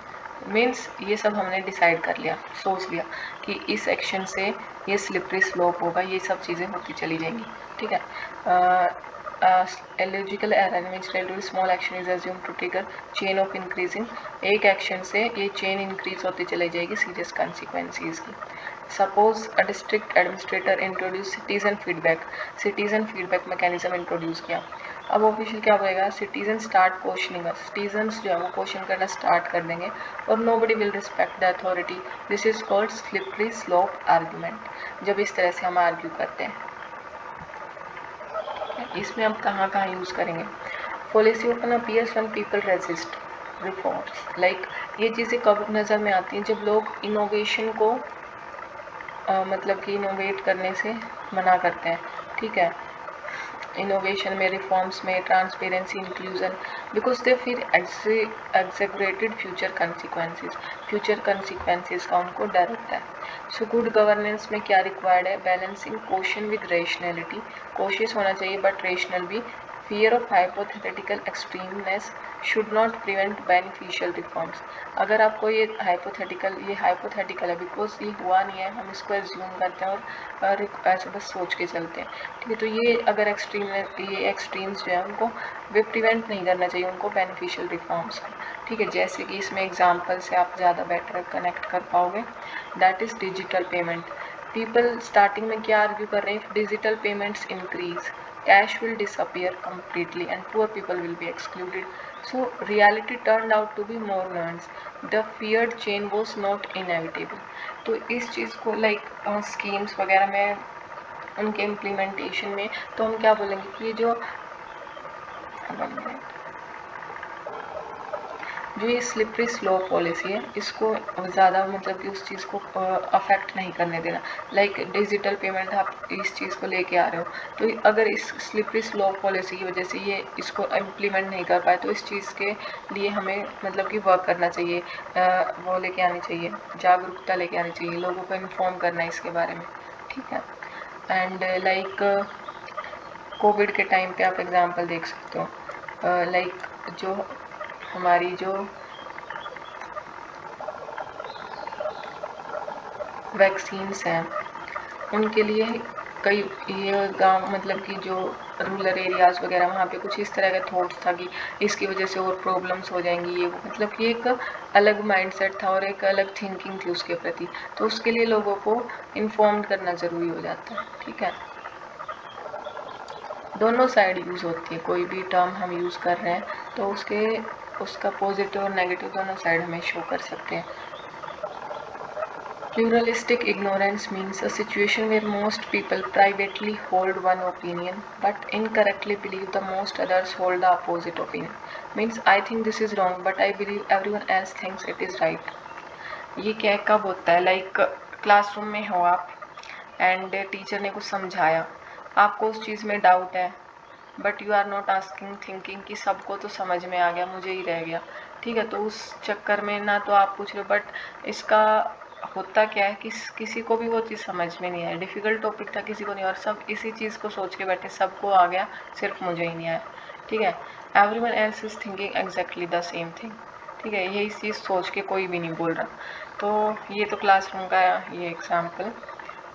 मीन्स ये सब हमने डिसाइड कर लिया, सोच लिया कि इस एक्शन से ये स्लिपरी स्लोप होगा, ये सब चीज़ें होती चली जाएंगी, ठीक है। Logical error means relatively small action is assumed to trigger chain of increasing, एक एक्शन से ये चेन इंक्रीज होती चली जाएगी सीरियस कॉन्सिक्वेंसीज की। Suppose a district administrator introduce citizen feedback mechanism introduce किया, अब ऑफिशियल क्या बोलेगा, सिटीजन स्टार्ट क्वेश्चनिंग अस, सिटीजन्स जो है वो क्वेश्चन करना स्टार्ट कर देंगे और nobody will respect the authority, this is called slippery slope argument. जब इस तरह से हम आर्ग्यू करते हैं, इसमें हम कहाँ यूज़ करेंगे, policy open appears when people resist reforms, like ये चीज़ें कब नज़र में आती हैं, जब लोग इनोवेशन को मतलब कि इनोवेट करने से मना करते हैं, ठीक है, इनोवेशन में, रिफॉर्म्स में, ट्रांसपेरेंसी, इंक्लूजन, बिकॉज दे फिर एग्जेगरेटेड फ्यूचर कंसिक्वेंसेस का उनको डर होता है। सो गुड गवर्नेंस में क्या रिक्वायर्ड है, बैलेंसिंग क्वेश्चन विद रेशनैलिटी, कोशिश होना चाहिए बट रेशनल भी, fear of hypothetical extremeness should not prevent beneficial reforms. अगर आपको ये हाइपोथेटिकल है बिकॉज ये हुआ नहीं है, हम इसको एज्यूम करते हैं और ऐसे बस सोच के चलते हैं, ठीक है, तो ये अगर एक्सट्रीम्स जो है उनको वे प्रिवेंट नहीं करना चाहिए, उनको बेनिफिशियल रिफॉर्म्स को, ठीक है। जैसे कि इसमें एग्जांपल से आप ज़्यादा बेटर कनेक्ट कर पाओगे, that is digital payment. People starting में क्या आर्ग्यू कर रहे हैं, digital payments increase cash will disappear completely and poor people will be excluded. So reality turned out to be more nuanced. The feared change was not inevitable. तो इस चीज़ को like schemes वगैरह में, उनके इम्प्लीमेंटेशन में, तो हम क्या बोलेंगे कि जो ये स्लिपरी स्लोप पॉलिसी है, इसको ज़्यादा मतलब कि उस चीज़ को अफेक्ट नहीं करने देना। लाइक डिजिटल पेमेंट आप इस चीज़ को लेके आ रहे हो, तो अगर इस स्लिपरी स्लोप पॉलिसी की वजह से ये इसको इम्प्लीमेंट नहीं कर पाए, तो इस चीज़ के लिए हमें मतलब कि वर्क करना चाहिए, वो लेके आनी चाहिए, जागरूकता लेके आनी चाहिए, लोगों को इन्फॉर्म करना है इसके बारे में, ठीक है। एंड लाइक कोविड के टाइम पे आप एग्जांपल देख सकते हो, लाइक जो हमारी जो वैक्सीन्स हैं उनके लिए कई ये गांव मतलब कि जो रूरल एरियाज़ वगैरह, वहाँ पे कुछ इस तरह का थॉट्स था कि इसकी वजह से और प्रॉब्लम्स हो जाएंगी, ये वो, मतलब कि एक अलग माइंडसेट था और एक अलग थिंकिंग थी उसके प्रति, तो उसके लिए लोगों को इन्फॉर्म करना ज़रूरी हो जाता है, ठीक है। दोनों साइड यूज़ होती है, कोई भी टर्म हम यूज़ कर रहे हैं तो उसका पॉजिटिव और नेगेटिव दोनों साइड हमें शो कर सकते हैं। Pluralistic ignorance means a situation where most people privately hold one opinion but incorrectly believe the most others hold the opposite opinion. Means I think this is wrong but I believe everyone else thinks it is right. ये क्या कब होता है, like classroom में हो आप and teacher ने कुछ समझाया, आपको उस चीज़ में डाउट है but you are not asking thinking कि सबको तो समझ में आ गया, मुझे ही रह गया, ठीक है, तो उस चक्कर में ना तो आप पूछ रहे हो, बट इसका होता क्या है कि किसी को भी वो चीज़ समझ में नहीं आया, डिफ़िकल्ट टॉपिक था, किसी को नहीं, और सब इसी चीज़ को सोच के बैठे, सबको आ गया, सिर्फ मुझे ही नहीं आया, ठीक है। Everyone else is thinking exactly the same thing, ठीक है, यही चीज़ सोच के कोई भी नहीं बोल रहा। तो ये तो क्लासरूम का ये example,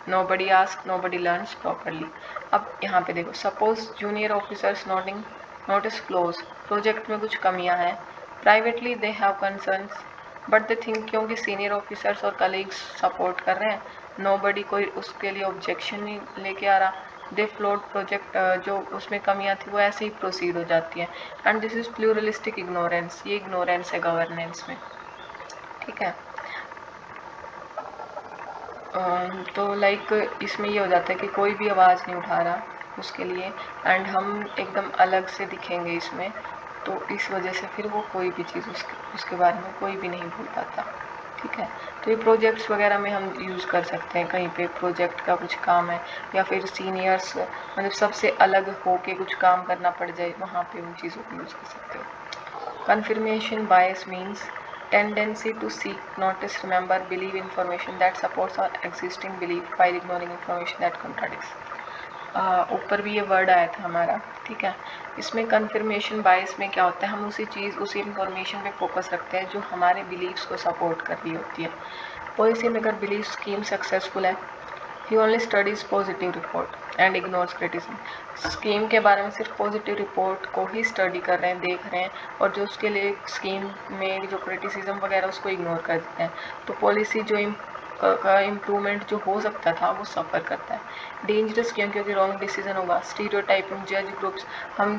nobody asks, nobody learns properly. अब यहाँ पे देखो, suppose junior officers notice close, project में कुछ कमियां हैं, privately they have concerns but they think क्योंकि सीनियर ऑफिसर्स और कलीग्स सपोर्ट कर रहे हैं, नोबडी कोई उसके लिए ऑब्जेक्शन नहीं लेके आ रहा, दे फ्लोट प्रोजेक्ट, जो उसमें कमियां थी वो ऐसे ही प्रोसीड हो जाती है, and this is pluralistic ignorance, ये इग्नोरेंस है गवर्नेंस में, ठीक है। तो लाइक इसमें ये हो जाता है कि कोई भी आवाज़ नहीं उठा रहा उसके लिए, एंड हम एकदम अलग से दिखेंगे इसमें, तो इस वजह से फिर वो कोई भी चीज़ उसके बारे में कोई भी नहीं बोल पाता, ठीक है। तो ये प्रोजेक्ट्स वगैरह में हम यूज़ कर सकते हैं, कहीं पे प्रोजेक्ट का कुछ काम है या फिर सीनियर्स मतलब सबसे अलग होके कुछ काम करना पड़ जाए, वहाँ पे उन चीज़ों को यूज़ कर सकते हो। Confirmation bias means tendency to seek, notice, remember, believe information that supports our existing belief while ignoring information that contradicts. ऊपर भी ये वर्ड आया था हमारा, ठीक है। इसमें कन्फर्मेशन बायस में क्या होता है, हम उसी इंफॉर्मेशन पे फोकस रखते हैं जो हमारे बिलीव्स को सपोर्ट कर रही होती है। Policy maker believe scheme successful है, he only studies positive report and ignores criticism, scheme के बारे में सिर्फ पॉजिटिव रिपोर्ट को ही स्टडी कर रहे हैं, देख रहे हैं, और जो उसके लिए स्कीम में जो क्रिटिसिज्म वगैरह उसको इग्नोर कर देते हैं, तो पॉलिसी जो का इम्प्रूवमेंट जो हो सकता था वो सफ़र करता है। डेंजरस क्यों, क्योंकि रॉन्ग डिसीजन होगा, स्टीरियोटाइपिंग, जज ग्रुप्स, हम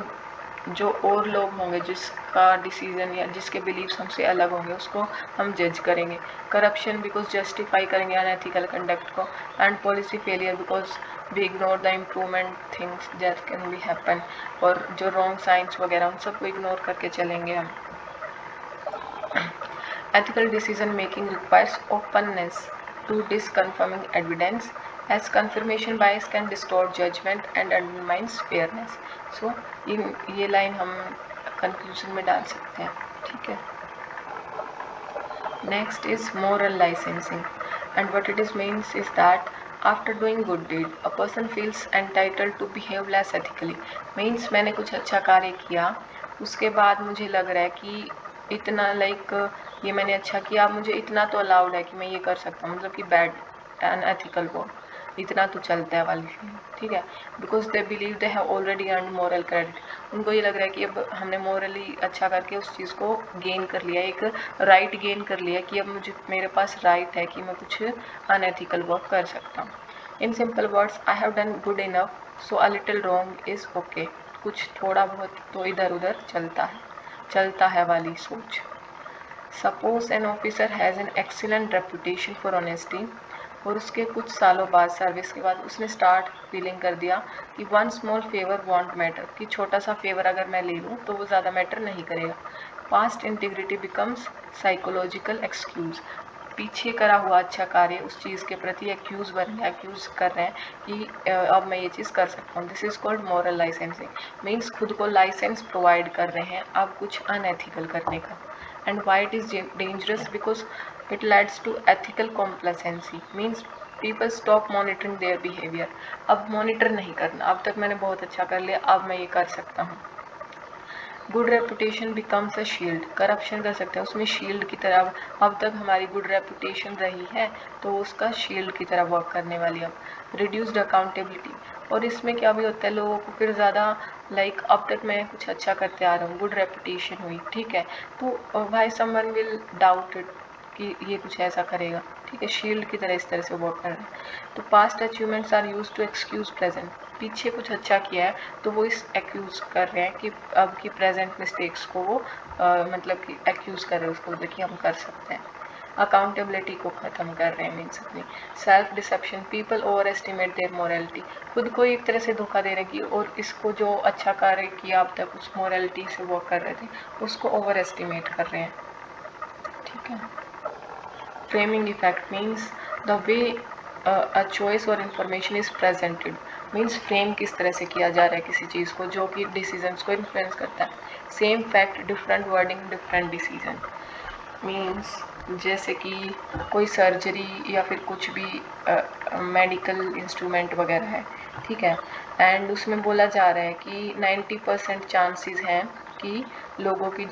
जो और लोग होंगे जिसका डिसीजन या जिसके बिलीव्स हमसे अलग होंगे उसको हम जज करेंगे। करप्शन बिकॉज जस्टिफाई करेंगे अनएथिकल कंडक्ट को। And policy failure because we ignore the improvement things that can be happen. और जो रॉन्ग साइंस वगैरह उन सबको इग्नोर करके चलेंगे हम। Ethical decision making requires openness to disconfirming evidence, as confirmation bias can distort judgment and undermines fairness. So ये line हम कंक्लूजन में डाल सकते हैं, ठीक है। Next is moral licensing, and what it is means is that after doing good deed, a person feels entitled to behave less ethically. Means मैंने कुछ अच्छा कार्य किया, उसके बाद मुझे लग रहा है कि इतना ये मैंने अच्छा किया, अब मुझे इतना तो अलाउड है कि मैं ये कर सकता हूँ, मतलब कि बैड अनएथिकल वो इतना तो चलता है वाली फीलिंग, ठीक है। Because they believe they have already earn moral credit. उनको ये लग रहा है कि अब हमने मॉरली अच्छा करके उस चीज़ को गेन कर लिया, एक राइट गेन कर लिया कि अब मेरे पास राइट है कि मैं कुछ अनएथिकल वर्क कर सकता हूँ। इन simple words, I have done good enough so a little wrong is okay. कुछ थोड़ा बहुत तो इधर उधर चलता है वाली सोच। Suppose an officer has an excellent reputation for honesty, और उसके कुछ सालों बाद सर्विस के बाद उसने स्टार्ट फीलिंग कर दिया कि one small favour won't matter, कि छोटा सा फेवर अगर मैं ले लूँ तो वो ज़्यादा मैटर नहीं करेगा। Past integrity becomes psychological excuse. पीछे करा हुआ अच्छा कार्य उस चीज़ के प्रति एक्यूज़ कर रहे हैं कि अब मैं ये चीज़ कर सकता हूँ। This is called moral licensing. Means खुद को लाइसेंस प्रोवाइड कर रहे हैं अब कुछ अनएथिकल करने का। And Y it is dangerous because it leads to ethical complacency, means people stop monitoring their behavior. अब मॉनिटर नहीं करना, अब तक मैंने बहुत अच्छा कर लिया, अब मैं ये कर सकता हूँ। Good reputation becomes a shield, corruption कर सकते हैं उसमें शील्ड की तरह। अब तक हमारी गुड रेपुटेशन रही है तो उसका शील्ड की तरह वर्क करने वाली। अब रिड्यूस्ड अकाउंटेबिलिटी, और इसमें क्या भी होता है, लोगों को फिर ज़्यादा अब तक मैं कुछ अच्छा करते आ रहा हूँ, गुड रेपुटेशन हुई, ठीक है, तो भाई समवन विल डाउट इट कि ये कुछ ऐसा करेगा, ठीक है, शील्ड की तरह इस तरह से वर्क कर रहे हैं। तो past achievements are use to excuse present, पीछे कुछ अच्छा किया है तो वो इस एक्यूज कर रहे हैं कि अब की प्रेजेंट मिस्टेक्स को वो मतलब कि एक्यूज कर रहे हैं उसको, कि हम कर सकते हैं। अकाउंटेबिलिटी को ख़त्म कर रहे हैं, मीन्स अपनी self deception, people overestimate their morality, खुद को एक तरह से धोखा दे रहे हैं कि और इसको जो अच्छा कार्य किया अब तक उस मोरलिटी से वर्क कर रहे थे उसको ओवर एस्टिमेट कर रहे हैं, ठीक है। Framing effect means the way a choice और information is presented, means frame किस तरह से किया जा रहा है किसी चीज़ को जो कि डिसीजंस को इन्फ्लुएंस करता है। Same fact different wording different decision, means जैसे कि कोई सर्जरी या फिर कुछ भी मेडिकल इंस्ट्रूमेंट वगैरह है, ठीक है, एंड उसमें बोला जा रहा है कि 90% चांसेस हैं कि लोगों की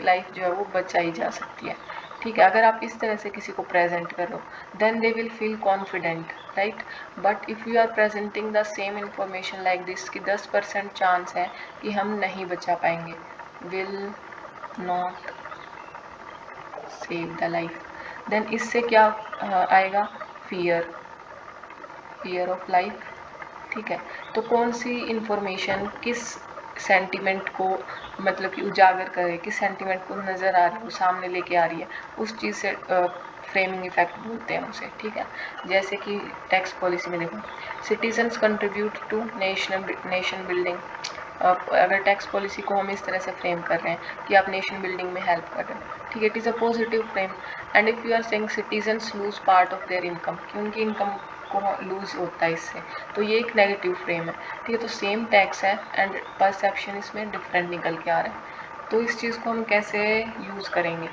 लाइफ जो है वो बचाई जा सकती है, ठीक है। अगर आप इस तरह से किसी को प्रेजेंट करो then they will feel confident, right. But if you are presenting the same information like this कि 10% चांस है कि हम नहीं बचा पाएंगे, will not save the life, then इससे क्या आएगा, फियर ऑफ लाइफ, ठीक है। तो कौन सी इंफॉर्मेशन किस सेंटिमेंट को मतलब कि उजागर करे, किस सेंटिमेंट को नज़र आ रही है, सामने लेके आ रही है, उस चीज़ से फ्रेमिंग इफेक्ट बोलते हैं उसे, ठीक है। जैसे कि टैक्स पॉलिसी में देखो, citizens contribute to nation building, अगर टैक्स पॉलिसी को हम इस तरह से फ्रेम कर रहे हैं कि आप नेशन बिल्डिंग में हेल्प कर रहे हैं, ठीक है, it is a positive frame. And if you are saying citizens lose part of their income, कि उनकी इनकम को लूज होता है इससे, तो ये एक नेगेटिव फ्रेम है, ठीक है। तो सेम टैक्स है एंड परसेप्शन इसमें डिफरेंट निकल के आ रहा है, तो इस चीज़ को हम कैसे यूज़ करेंगे।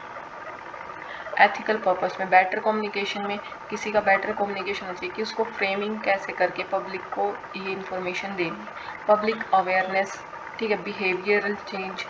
एथिकल पर्पस में बेटर कम्युनिकेशन में किसी का बेटर कम्युनिकेशन होना चाहिए कि उसको फ्रेमिंग कैसे करके पब्लिक को ये इन्फॉर्मेशन देनी, पब्लिक अवेयरनेस, ठीक है, बिहेवियरल चेंज,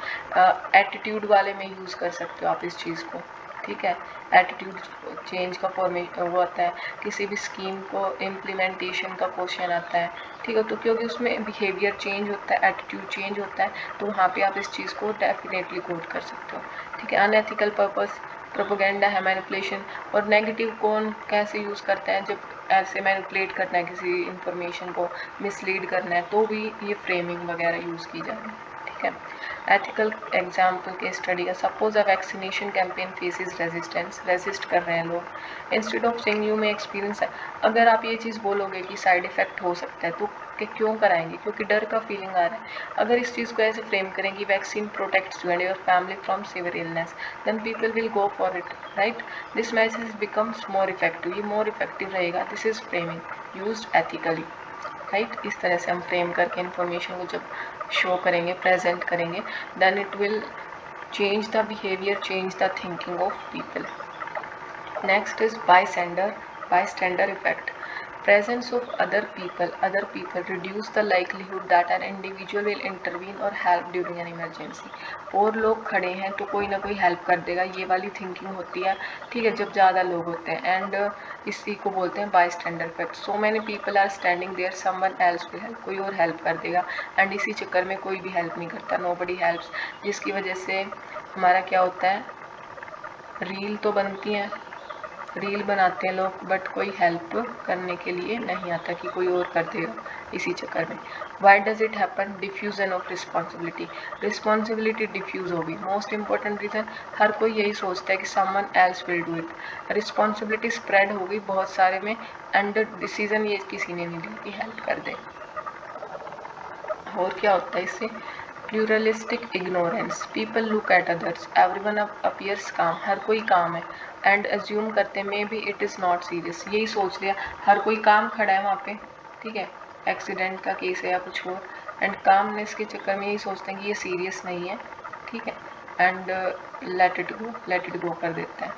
एटीट्यूड वाले में यूज़ कर सकते हो आप इस चीज़ को, ठीक है। एटीट्यूड चेंज का वो आता है, किसी भी स्कीम को इम्प्लीमेंटेशन का क्वेश्चन आता है, ठीक है, तो क्योंकि उसमें बिहेवियर चेंज होता है, एटीट्यूड चेंज होता है, तो वहाँ पे आप इस चीज़ को डेफिनेटली कोट कर सकते हो, ठीक है। अनएथिकल पर्पस प्रोपोगेंडा है, मैनिपुलेशन, और नेगेटिव कौन कैसे यूज़ करता है, जब ऐसे मैनिपुलेट करना है किसी इंफॉर्मेशन को, मिसलीड करना है, तो भी ये फ्रेमिंग वगैरह यूज़ की जाए। ठीक है। एथिकल एग्जाम्पल के स्टडी का, सपोज अ vaccination campaign faces resistance, resist कर रहे हैं लोग, instead of saying you may experience, अगर आप ये चीज़ बोलोगे कि साइड इफेक्ट हो सकता है तो क्यों कराएंगे, क्योंकि डर का फीलिंग आ रहा है। अगर इस चीज़ को ऐसे फ्रेम करें कि vaccine protects you and your family from severe illness, then people will go for it, right. This message becomes more effective, ये मोर इफेक्टिव रहेगा। This is framing used ethically, right. इस तरह से हम फ्रेम करके information को जब show करेंगे, प्रेजेंट करेंगे, then it will change the behavior, change the thinking of people. Next is bystander effect. Presence of other people reduce the likelihood that an individual will intervene or help during an emergency. और लोग खड़े हैं तो कोई ना कोई help कर देगा, ये वाली थिंकिंग होती है, ठीक है, जब ज़्यादा लोग होते हैं। एंड इसी को बोलते हैं bystander effect. So many people are standing there, someone else will help, कोई और हेल्प कर देगा, एंड इसी चक्कर में कोई भी हेल्प नहीं करता, नोबडी हेल्प्स, जिसकी वजह से हमारा क्या होता है, रील तो बनती हैं, रील बनाते हैं लोग, बट कोई हेल्प करने के लिए नहीं आता कि कोई और कर देगा, इसी चक्कर में। Why does it happen, diffusion of responsibility, responsibility diffuse होगी। मोस्ट इंपॉर्टेंट रीज़न, हर कोई यही सोचता है कि someone else will do it, responsibility spread हो गई बहुत सारे में, एंड डिसीजन ये किसी ने नहीं लिया कि हेल्प कर दे। और क्या होता है इससे, pluralistic ignorance, people look at others, everyone appears काम, हर कोई काम है, एंड एज्यूम करते may be it is not serious, यही सोच लिया हर कोई काम खड़ा है वहाँ पे, ठीक है, एक्सीडेंट का केस है या कुछ और, एंड कामनेस के चक्कर में यही सोचते हैं कि ये सीरियस नहीं है, ठीक है, एंड लेट इट गो कर देते हैं।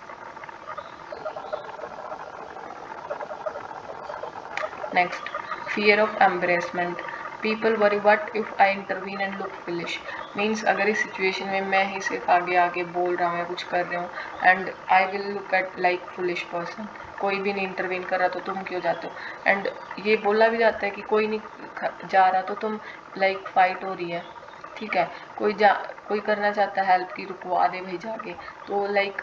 Next, fear of embarrassment, people worry what if I intervene and look foolish, means अगर इस सिचुएशन में मैं ही सिर्फ आगे आगे बोल रहा हूँ या कुछ कर रहा हूँ, and I will look at like foolish person, कोई भी नहीं इंटरवीन कर रहा तो तुम क्यों जाते हो, एंड ये बोला भी जाता है कि कोई नहीं जा रहा तो तुम लाइक फाइट हो रही है, ठीक है, कोई करना चाहता है हेल्प की, रुकवा दे भाई जाके, तो लाइक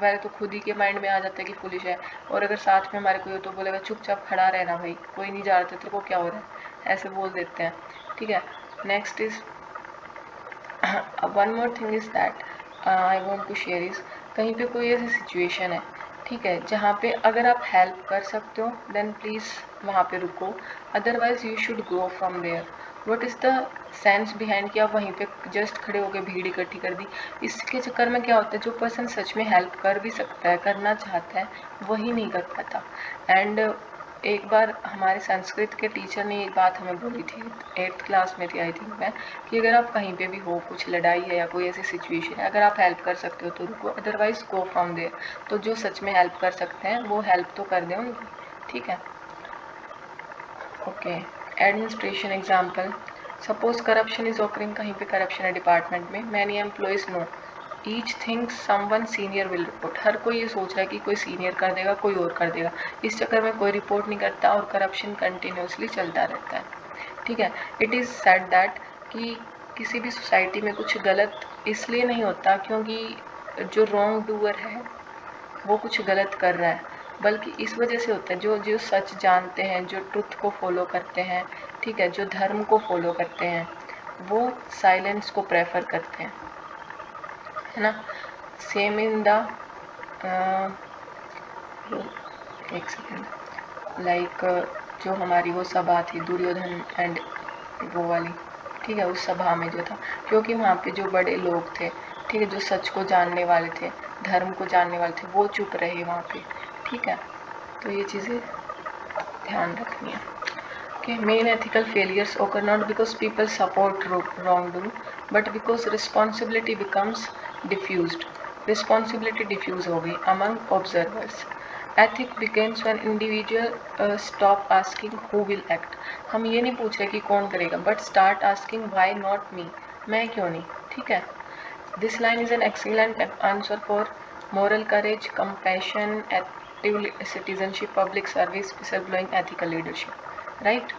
पहले तो खुद ही के माइंड में आ जाता है कि पुलिस है, और अगर साथ में हमारे कोई हो तो बोलेगा चुपचाप खड़ा रहना भाई, कोई नहीं जा रहा था तेरे को क्या हो रहा है, ऐसे बोल देते हैं, ठीक है। Next is one more thing is that I want to share is, कहीं पे कोई ऐसी सिचुएशन है, ठीक है, जहाँ पे अगर आप हेल्प कर सकते हो देन प्लीज़ वहाँ पे रुको, otherwise you should go from there. What is the sense behind कि आप वहीं पे जस्ट खड़े होकर भीड़ इकट्ठी कर दी, इसके चक्कर में क्या होता है, जो पर्सन सच में हेल्प कर भी सकता है, करना चाहता है, वही नहीं कर पाता। एंड एक बार हमारे संस्कृत के टीचर ने एक बात हमें बोली थी, 8th क्लास में थी आई थिंक मैं, कि अगर आप कहीं पे भी हो, कुछ लड़ाई है या कोई ऐसी सिचुएशन है, अगर आप हेल्प कर सकते हो तो रुको, अदरवाइज गो फ्रॉम देयर। तो जो सच में हेल्प कर सकते हैं वो हेल्प तो कर दें उनकी, ठीक है। Okay, administration example, suppose corruption is occurring, कहीं पे करप्शन है डिपार्टमेंट में, many employees know each think someone senior will report, हर कोई ये सोच रहा है कि कोई सीनियर कर देगा, कोई और कर देगा, इस चक्कर में कोई रिपोर्ट नहीं करता और करप्शन कंटिन्यूसली चलता रहता है, ठीक है। इट इज़ सेड दैट कि किसी भी सोसाइटी में कुछ गलत इसलिए नहीं होता क्योंकि जो रॉन्ग डूअर है वो कुछ गलत कर रहा है, बल्कि इस वजह से होता है जो जो सच जानते हैं, जो ट्रुथ को फॉलो करते हैं, ठीक है, जो धर्म को फॉलो करते हैं, वो साइलेंस को प्रेफर करते हैं, है ना। सेम इन द एक सेकेंड, लाइक जो हमारी वो सभा थी दुर्योधन एंड वो वाली, ठीक है, उस सभा में जो था, क्योंकि वहाँ पे जो बड़े लोग थे, ठीक है, जो सच को जानने वाले थे, धर्म को जानने वाले थे, वो चुप रहे वहाँ पे, ठीक है। तो ये चीज़ें ध्यान रखनी है। Okay, main ethical failures occur not because people support wrongdoing, but because responsibility becomes diffused. Responsibility diffuse हो गई among observers. Ethic begins when individual stop asking who will act. हम ये नहीं पूछ रहे कि कौन करेगा, but start asking why not me, मैं क्यों नहीं, ठीक है। This line is an excellent answer for moral courage, compassion, active citizenship, public service, whistleblowing, ethical leadership. Right?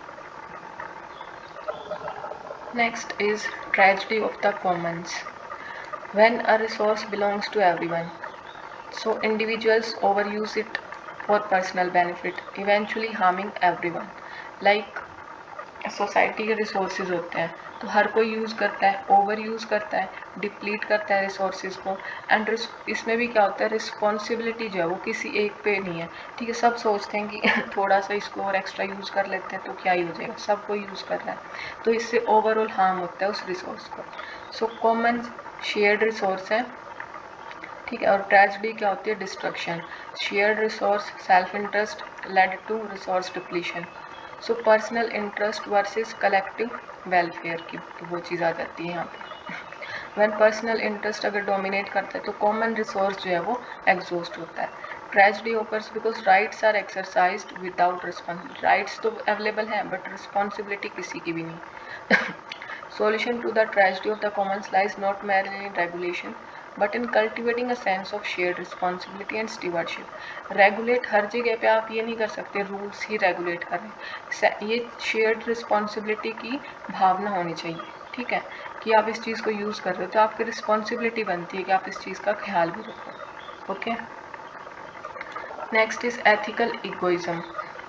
Next is tragedy of the commons. When a resource belongs to everyone, so individuals overuse it for personal benefit, eventually harming everyone. Like society के resources होते हैं, तो हर कोई use करता है, over use करता है, deplete करता है रिसोर्सेज को। एंड इसमें भी क्या होता है, रिस्पॉन्सिबिलिटी जो है वो किसी एक पे नहीं है, ठीक है। सब सोचते हैं कि थोड़ा सा इसको और एक्स्ट्रा यूज़ कर लेते हैं तो क्या ही हो जाएगा, सब कोई यूज़ कर रहा है, तो इससे ओवरऑल हार्म होता है उस रिसोर्स को। सो कॉमन शेयर्ड रिसोर्स है, ठीक है। और ट्रेजेडी क्या होती है, destruction. Shared resource self interest lead to resource depletion. So personal interest versus collective welfare की तो वो चीज़ आ जाती है यहाँ पे। व्हेन पर्सनल इंटरेस्ट अगर डोमिनेट करता है तो कॉमन रिसोर्स जो है वो एग्जॉस्ट होता है। Tragedy occurs because rights are exercised without responsibility. Rights तो अवेलेबल हैं बट रिस्पॉन्सिबिलिटी किसी की भी नहीं। Solution to the tragedy of the commons lies not merely in regulation but in cultivating a sense of shared responsibility and stewardship. Regulate हर जगह पे आप ये नहीं कर सकते रूल्स ही रेगुलेट कर रहे हैं, ये शेयर्ड रिस्पॉन्सिबिलिटी की भावना होनी चाहिए, ठीक है, कि आप इस चीज़ को यूज़ कर रहे हो तो आपकी रिस्पॉन्सिबिलिटी बनती है कि आप इस चीज़ का ख्याल भी रखो। Okay, next is ethical egoism.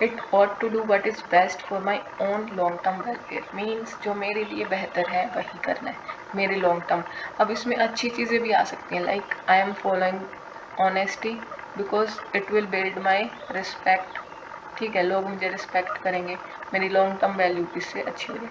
It ought to do what is best for my own long term welfare, means जो मेरे लिए बेहतर है वही करना है, मेरे लॉन्ग टर्म। अब इसमें अच्छी चीज़ें भी आ सकती हैं, like I am following honesty because it will build my respect, ठीक है, लोग मुझे रिस्पेक्ट करेंगे, मेरी लॉन्ग टर्म वैल्यू इससे अच्छी होगी।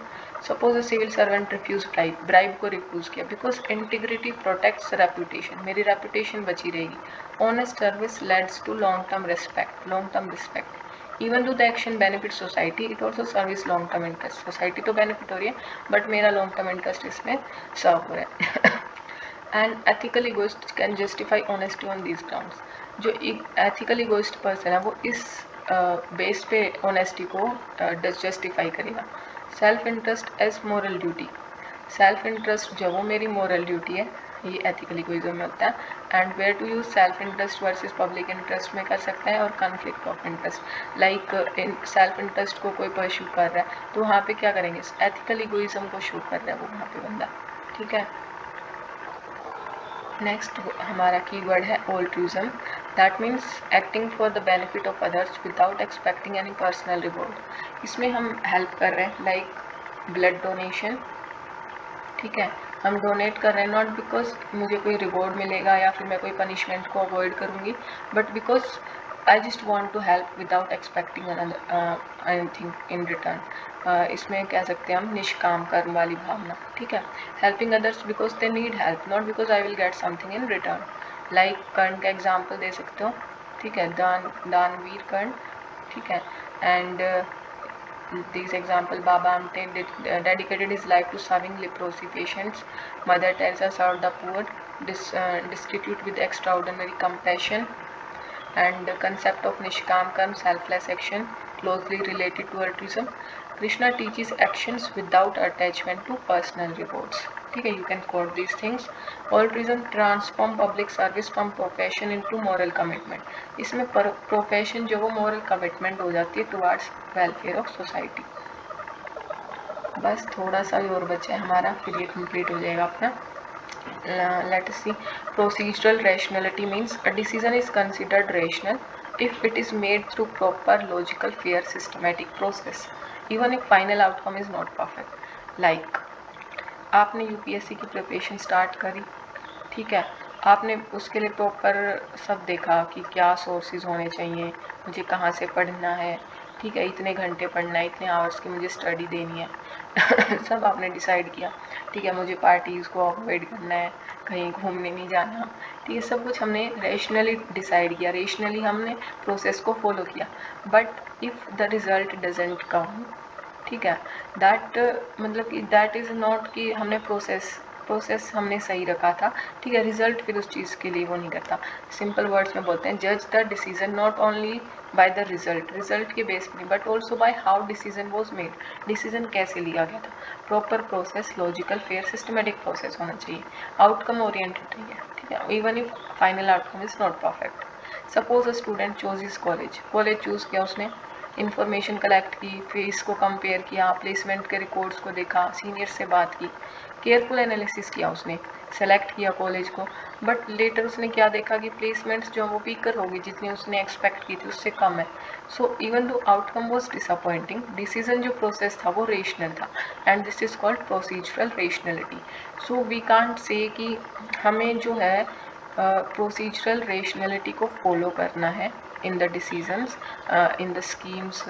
Suppose a civil servant refuse bribe, bribe को रिफ्यूज़ किया बिकॉज इंटीग्रिटी प्रोटेक्ट्स रेपुटेशन, मेरी रेपुटेशन बची रहेगी। Honest service leads to long term respect, long term respect. Even to the action benefit society it also service long term interest, society तो benefit हो रही है but मेरा long term interest इसमें सर्व हो रहा है। And ethical egoist can justify honesty on these grounds, जो एथिकल इगोइस्ट पर्सन है वो इस बेस पे ऑनेस्टी को जस्टिफाई करेगा। Self interest as moral duty, self interest जो वो मेरी मोरल ड्यूटी है, ये एथिकल इगोइज्म में होता है। And where to use self interest versus public interest में कर सकते हैं, और conflict of interest, like self interest को कोई परस्यू कर रहा है तो वहाँ पे क्या करेंगे, एथिकल इगोइज्म को शो कर रहा है वो वहाँ पे बंदा, ठीक है। नेक्स्ट हमारा कीवर्ड है altruism, that means acting for the benefit of others without expecting any personal reward. इसमें हम हेल्प कर रहे हैं, लाइक ब्लड डोनेशन, ठीक है, हम डोनेट कर रहे हैं नॉट बिकॉज मुझे कोई रिवॉर्ड मिलेगा या फिर मैं कोई पनिशमेंट को अवॉइड करूँगी, but because I just want to help without expecting anything in return. इसमें कह सकते हैं हम निष्काम कर्म वाली भावना, ठीक है। Helping others because they need help not because I will get something in return. Like Karna का एग्जाम्पल दे सकते हो, ठीक है, दानवीर कर्ण, ठीक है। And these example, Baba Amte dedicated his life to serving leprosy patients. Mother Teresa served the poor, destitute with extraordinary compassion. And the concept of Nishkam Karm, selfless action, closely related to altruism. Krishna teaches actions without attachment to personal rewards. ठीक है, you can quote these things. Altruism transform public service from profession into moral commitment. इसमें profession जो वो moral commitment हो जाती है towards welfare of society. बस थोड़ा सा भी और बचा है हमारा, फिर ये complete हो जाएगा अपना. Let us see. Procedural rationality means a decision is considered rational if it is made through proper, logical, fair, systematic process, even if final outcome is not perfect. Like आपने यूपीएससी की preparation start करी, ठीक है, आपने उसके लिए proper सब देखा कि क्या सोर्सेज होने चाहिए, मुझे कहाँ से पढ़ना है, ठीक है, इतने घंटे पढ़ना है, इतने आवर्स की मुझे स्टडी देनी है। सब आपने डिसाइड किया, ठीक है, मुझे पार्टीज़ को अवॉइड करना है, कहीं घूमने नहीं जाना, ठीक है, सब कुछ हमने रैशनली डिसाइड किया, रेशनली हमने प्रोसेस को फॉलो किया। But if the result doesn't come, ठीक है, दैट मतलब कि दैट इज़ नॉट कि हमने प्रोसेस हमने सही रखा था, ठीक है, रिजल्ट फिर उस चीज़ के लिए वो नहीं करता। सिंपल वर्ड्स में बोलते हैं, जज the decision not only by the result के बेस पे, but also by how decision was made, decision कैसे लिया गया था। Proper process, logical, fair, systematic process होना चाहिए, आउटकम ओरिएंटेड चाहिए, ठीक है, even if final outcome is not perfect. Suppose a student choose his college choose किया उसने, इंफॉर्मेशन कलेक्ट की, फीस को कंपेयर किया, प्लेसमेंट के रिकॉर्ड्स को देखा, सीनियर से बात की, केयरफुल एनालिसिस किया उसने, सेलेक्ट किया कॉलेज को, बट लेटर उसने क्या देखा कि प्लेसमेंट्स जो वो वीकर होगी जितनी उसने एक्सपेक्ट की थी उससे कम है. So even though outcome was disappointing, decision जो प्रोसेस था वो रेशनल था, and this is called procedural rationality. So we can't say कि हमें जो है प्रोसीजरल रेशनलिटी को फॉलो करना है in the decisions, in the schemes,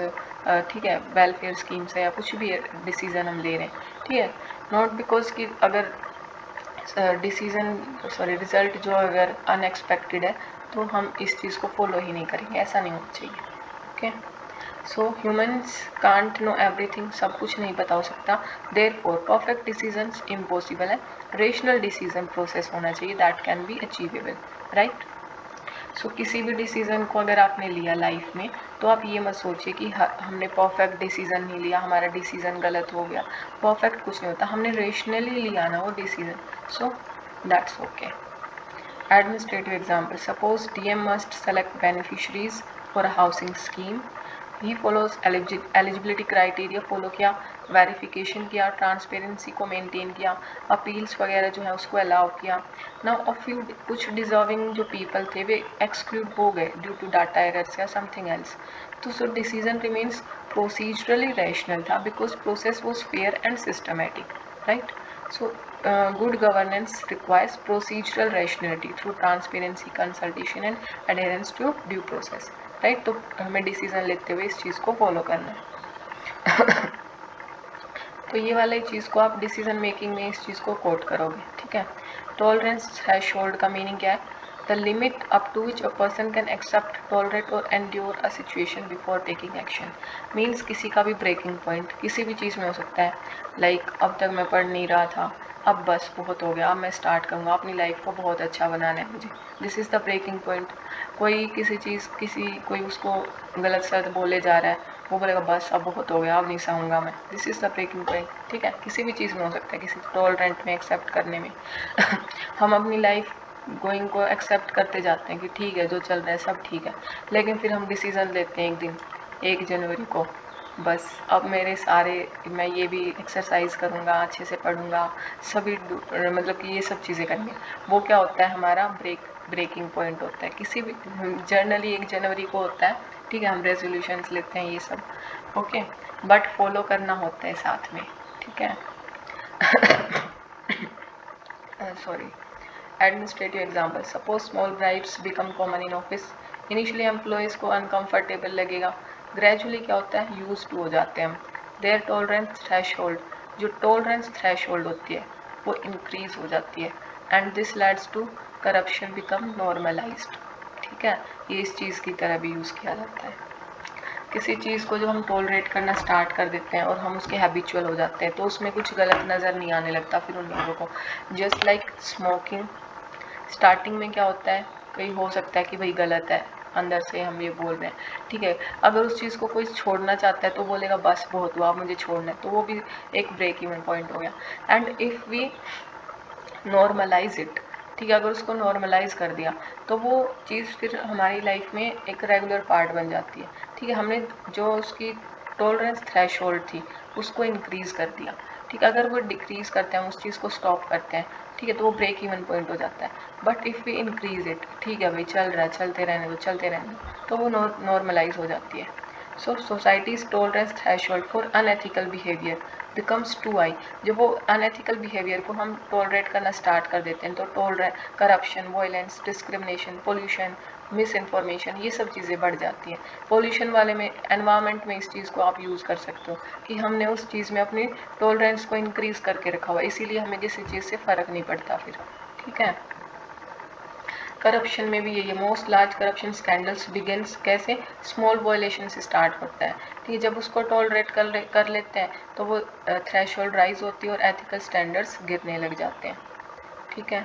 ठीक है, वेलफेयर स्कीम्स है या कुछ भी डिसीजन हम ले रहे हैं, ठीक है. नॉट बिकॉज कि अगर रिजल्ट जो अगर अनएक्सपेक्टेड है तो हम इस चीज़ को फॉलो ही नहीं करेंगे, ऐसा नहीं होना चाहिए. Okay, so humans can't know everything, सब कुछ नहीं पता हो सकता. देयरफॉर परफेक्ट डिसीजंस इम्पॉसिबल है. रेशनल डिसीजन प्रोसेस होना चाहिए that can be achievable, right. So किसी भी डिसीज़न को अगर आपने लिया लाइफ में तो आप ये मत सोचिए कि हमने परफेक्ट डिसीज़न नहीं लिया, हमारा डिसीज़न गलत हो गया. परफेक्ट कुछ नहीं होता, हमने रेशनली लिया ना वो decision, so that's okay. Administrative example, suppose DM must select beneficiaries for a housing scheme. He follows eligibility criteria follow किया, वेरिफिकेशन किया, ट्रांसपेरेंसी को मेंटेन किया, अपील्स वगैरह जो है उसको अलाउ किया. नाउ ऑफ फ्यू कुछ डिजर्विंग जो पीपल थे वे एक्सक्लूड हो गए ड्यू टू डाटा एरर्स या समथिंग एल्स. तो so decision remains procedurally rational था because process was fair and systematic, right. So, good governance requires procedural rationality through transparency, consultation and adherence to due process, right. तो हमें decision लेते हुए इस चीज़ को follow करना है. तो ये वाली चीज़ को आप डिसीजन मेकिंग में इस चीज़ को कोट करोगे, ठीक है. टॉलरेंस थ्रेशोल्ड का मीनिंग क्या है? The limit up to which a person can accept, tolerate और endure a situation before taking action. Means किसी का भी ब्रेकिंग पॉइंट किसी भी चीज़ में हो सकता है. लाइक अब तक मैं पढ़ नहीं रहा था, अब बस बहुत हो गया, अब मैं स्टार्ट करूँगा, अपनी लाइफ को बहुत अच्छा बनाना है मुझे. This is the breaking point. कोई कोई उसको गलत शब्द बोले जा रहा है, वो बोलेगा बस अब बहुत हो गया, अब नहीं सहूँगा मैं. This is the breaking point, ठीक है. किसी भी चीज़ में हो सकता है, किसी टॉलरेंट में एक्सेप्ट करने में. हम अपनी लाइफ गोइंग को एक्सेप्ट करते जाते हैं कि ठीक है जो चल रहा है सब ठीक है, लेकिन फिर हम डिसीज़न लेते हैं एक दिन 1 जनवरी को, बस अब मेरे सारे मैं ये भी एक्सरसाइज करूँगा, अच्छे से पढ़ूँगा, सभी मतलब कि ये सब चीज़ें करनी. वो क्या होता है हमारा ब्रेकिंग पॉइंट होता है. किसी भी जनरली 1 जनवरी को होता है, ठीक है. हम रेजोल्यूशंस लेते हैं ये सब, ओके, बट फॉलो करना होता है साथ में, ठीक है. Sorry. Administrative example, suppose small bribes become common in office. Initially employees को अनकंफर्टेबल लगेगा, ग्रेजुअली क्या होता है यूज टू हो जाते हैं हम. देयर टॉलरेंस थ्रेशोल्ड, जो टॉलरेंस थ्रेशोल्ड होती है वो इंक्रीज हो जाती है, and this leads to corruption become normalized, ठीक है. ये इस चीज़ की तरह भी यूज़ किया जाता है. किसी चीज़ को जब हम टॉलरेट करना स्टार्ट कर देते हैं और हम उसके हैबिचुअल हो जाते हैं तो उसमें कुछ गलत नज़र नहीं आने लगता फिर उन लोगों को. जस्ट लाइक स्मोकिंग, स्टार्टिंग में क्या होता है, कहीं हो सकता है कि भाई गलत है, अंदर से हम ये बोल रहे हैं, ठीक है. अगर उस चीज़ को कोई छोड़ना चाहता है तो बोलेगा बस बहुत हुआ, मुझे छोड़ना है, तो वो भी एक ब्रेक इवन पॉइंट हो गया. And if we normalize it, ठीक है, अगर उसको नॉर्मलाइज कर दिया तो वो चीज़ फिर हमारी लाइफ में एक रेगुलर पार्ट बन जाती है, ठीक है. हमने जो उसकी टॉलरेंस थ्रेशोल्ड थी उसको इंक्रीज़ कर दिया, ठीक है. अगर वो डिक्रीज़ करते हैं, उस चीज़ को स्टॉप करते हैं, ठीक है, तो वो ब्रेक इवन पॉइंट हो जाता है. But if we increase it, ठीक है भाई चल रहा है, चलते रहने दो, तो वो नॉर्मलाइज हो जाती है. So societies tolerance threshold for unethical behaviour becomes too high. जब वो अनएथिकल बिहेवियर को हम टॉलरेट करना स्टार्ट कर देते हैं तो corruption, violence, discrimination, pollution, miss information, ये सब चीज़ें बढ़ जाती हैं. पोल्यूशन वाले में एनवायरनमेंट में इस चीज़ को आप यूज़ कर सकते हो कि हमने उस चीज़ में अपनी टॉलरेंस को इंक्रीज़ करके रखा हुआ, इसीलिए हमें किसी चीज़ से फ़र्क नहीं पड़ता फिर, ठीक है. करप्शन में भी यही है. Most large corruption scandals begins कैसे, स्मॉल वायलेशन से स्टार्ट होता है, ठीक है. जब उसको टॉलरेट कर लेते हैं तो वो थ्रेशोल्ड राइज होती है और एथिकल स्टैंडर्ड्स गिरने लग जाते हैं, ठीक है.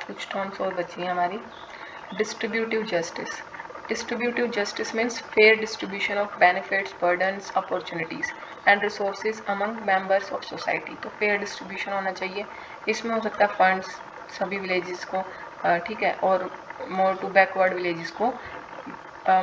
कुछ टर्म्स और बची हैं हमारी. Distributive justice. Distributive justice means fair distribution of benefits, burdens, opportunities and resources among members of society. तो फेयर डिस्ट्रीब्यूशन होना चाहिए. इसमें हो सकता है फंड्स सभी विलेजेस को, ठीक है, और मोर टू बैकवर्ड विलेजेस को,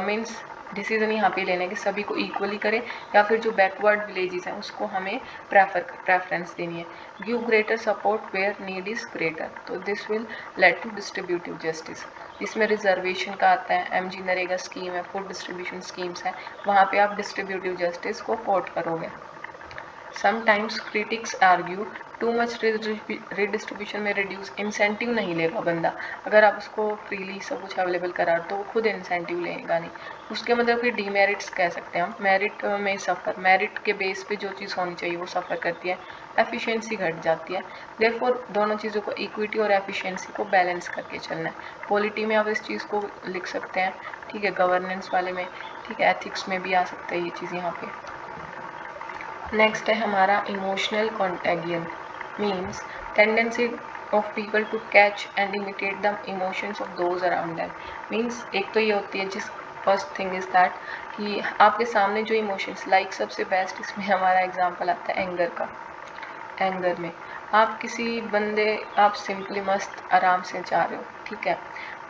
मीन्स डिसीजन यहाँ पे लेना है कि सभी को इक्वली करें या फिर जो बैकवर्ड विलेजेस हैं उसको हमें प्रेफरेंस देनी है। Give greater support where need is greater, तो this will lead to distributive justice. इसमें रिजर्वेशन का आता है, MG नरेगा स्कीम है, फूड डिस्ट्रीब्यूशन स्कीम्स हैं, वहाँ पे आप डिस्ट्रीब्यूटिव जस्टिस को कोट करोगे। Sometimes critics argue too much redistribution में रिड्यूस, इंसेंटिव नहीं लेगा बंदा, अगर आप उसको फ्रीली सब कुछ अवेलेबल करा तो वो खुद इंसेंटिव लेगा नहीं। उसके मतलब कि डीमेरिट्स कह सकते हैं हम, मेरिट में सफ़र, मेरिट के बेस पे जो चीज़ होनी चाहिए वो सफ़र करती है, एफिशिएंसी घट जाती है। देयरफॉर दोनों चीज़ों को, इक्विटी और एफिशिएंसी को बैलेंस करके चलना है। पॉलिटी में आप इस चीज़ को लिख सकते हैं, ठीक है, गवर्नेंस वाले में, ठीक है, एथिक्स में भी आ सकता है ये चीज़ यहाँ पे। नेक्स्ट है हमारा emotional contagion, means tendency of people to catch and imitate the emotions of those around them. Means एक तो ये होती है, जिस फर्स्ट थिंग इज दैट कि आपके सामने जो इमोशंस, लाइक सबसे बेस्ट इसमें हमारा एग्जांपल आता है एंगर का। एंगर में आप किसी बंदे, आप सिंपली मस्त आराम से जा रहे हो, ठीक है,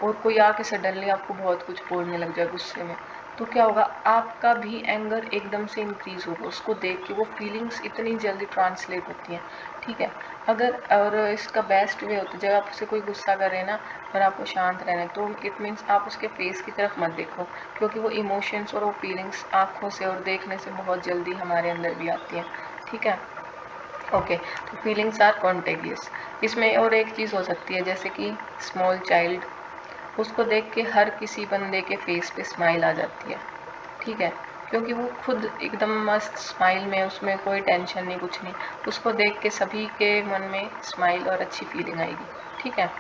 और कोई आके सडनली आपको बहुत कुछ बोलने लग जाए गुस्से में, तो क्या होगा, आपका भी एंगर एकदम से इंक्रीज होगा उसको देख के। वो फीलिंग्स इतनी जल्दी ट्रांसलेट होती हैं, ठीक है। अगर, और इसका बेस्ट वे होता है जब आप उसे कोई गुस्सा कर रहे हैं ना और आपको शांत रहना है, तो इट मीन्स आप उसके फेस की तरफ मत देखो, क्योंकि वो इमोशंस और वो फीलिंग्स आँखों से और देखने से बहुत जल्दी हमारे अंदर भी आती हैं, ठीक है। ओके, तो फीलिंग्स आर कॉन्टेगियस। इसमें और एक चीज़ हो सकती है, जैसे कि स्मॉल चाइल्ड, उसको देख के हर किसी बंदे के फेस पे स्माइल आ जाती है, ठीक है, क्योंकि वो खुद एकदम मस्त स्माइल में, उसमें कोई टेंशन नहीं, कुछ नहीं, उसको देख के सभी के मन में स्माइल और अच्छी फीलिंग आएगी, ठीक है।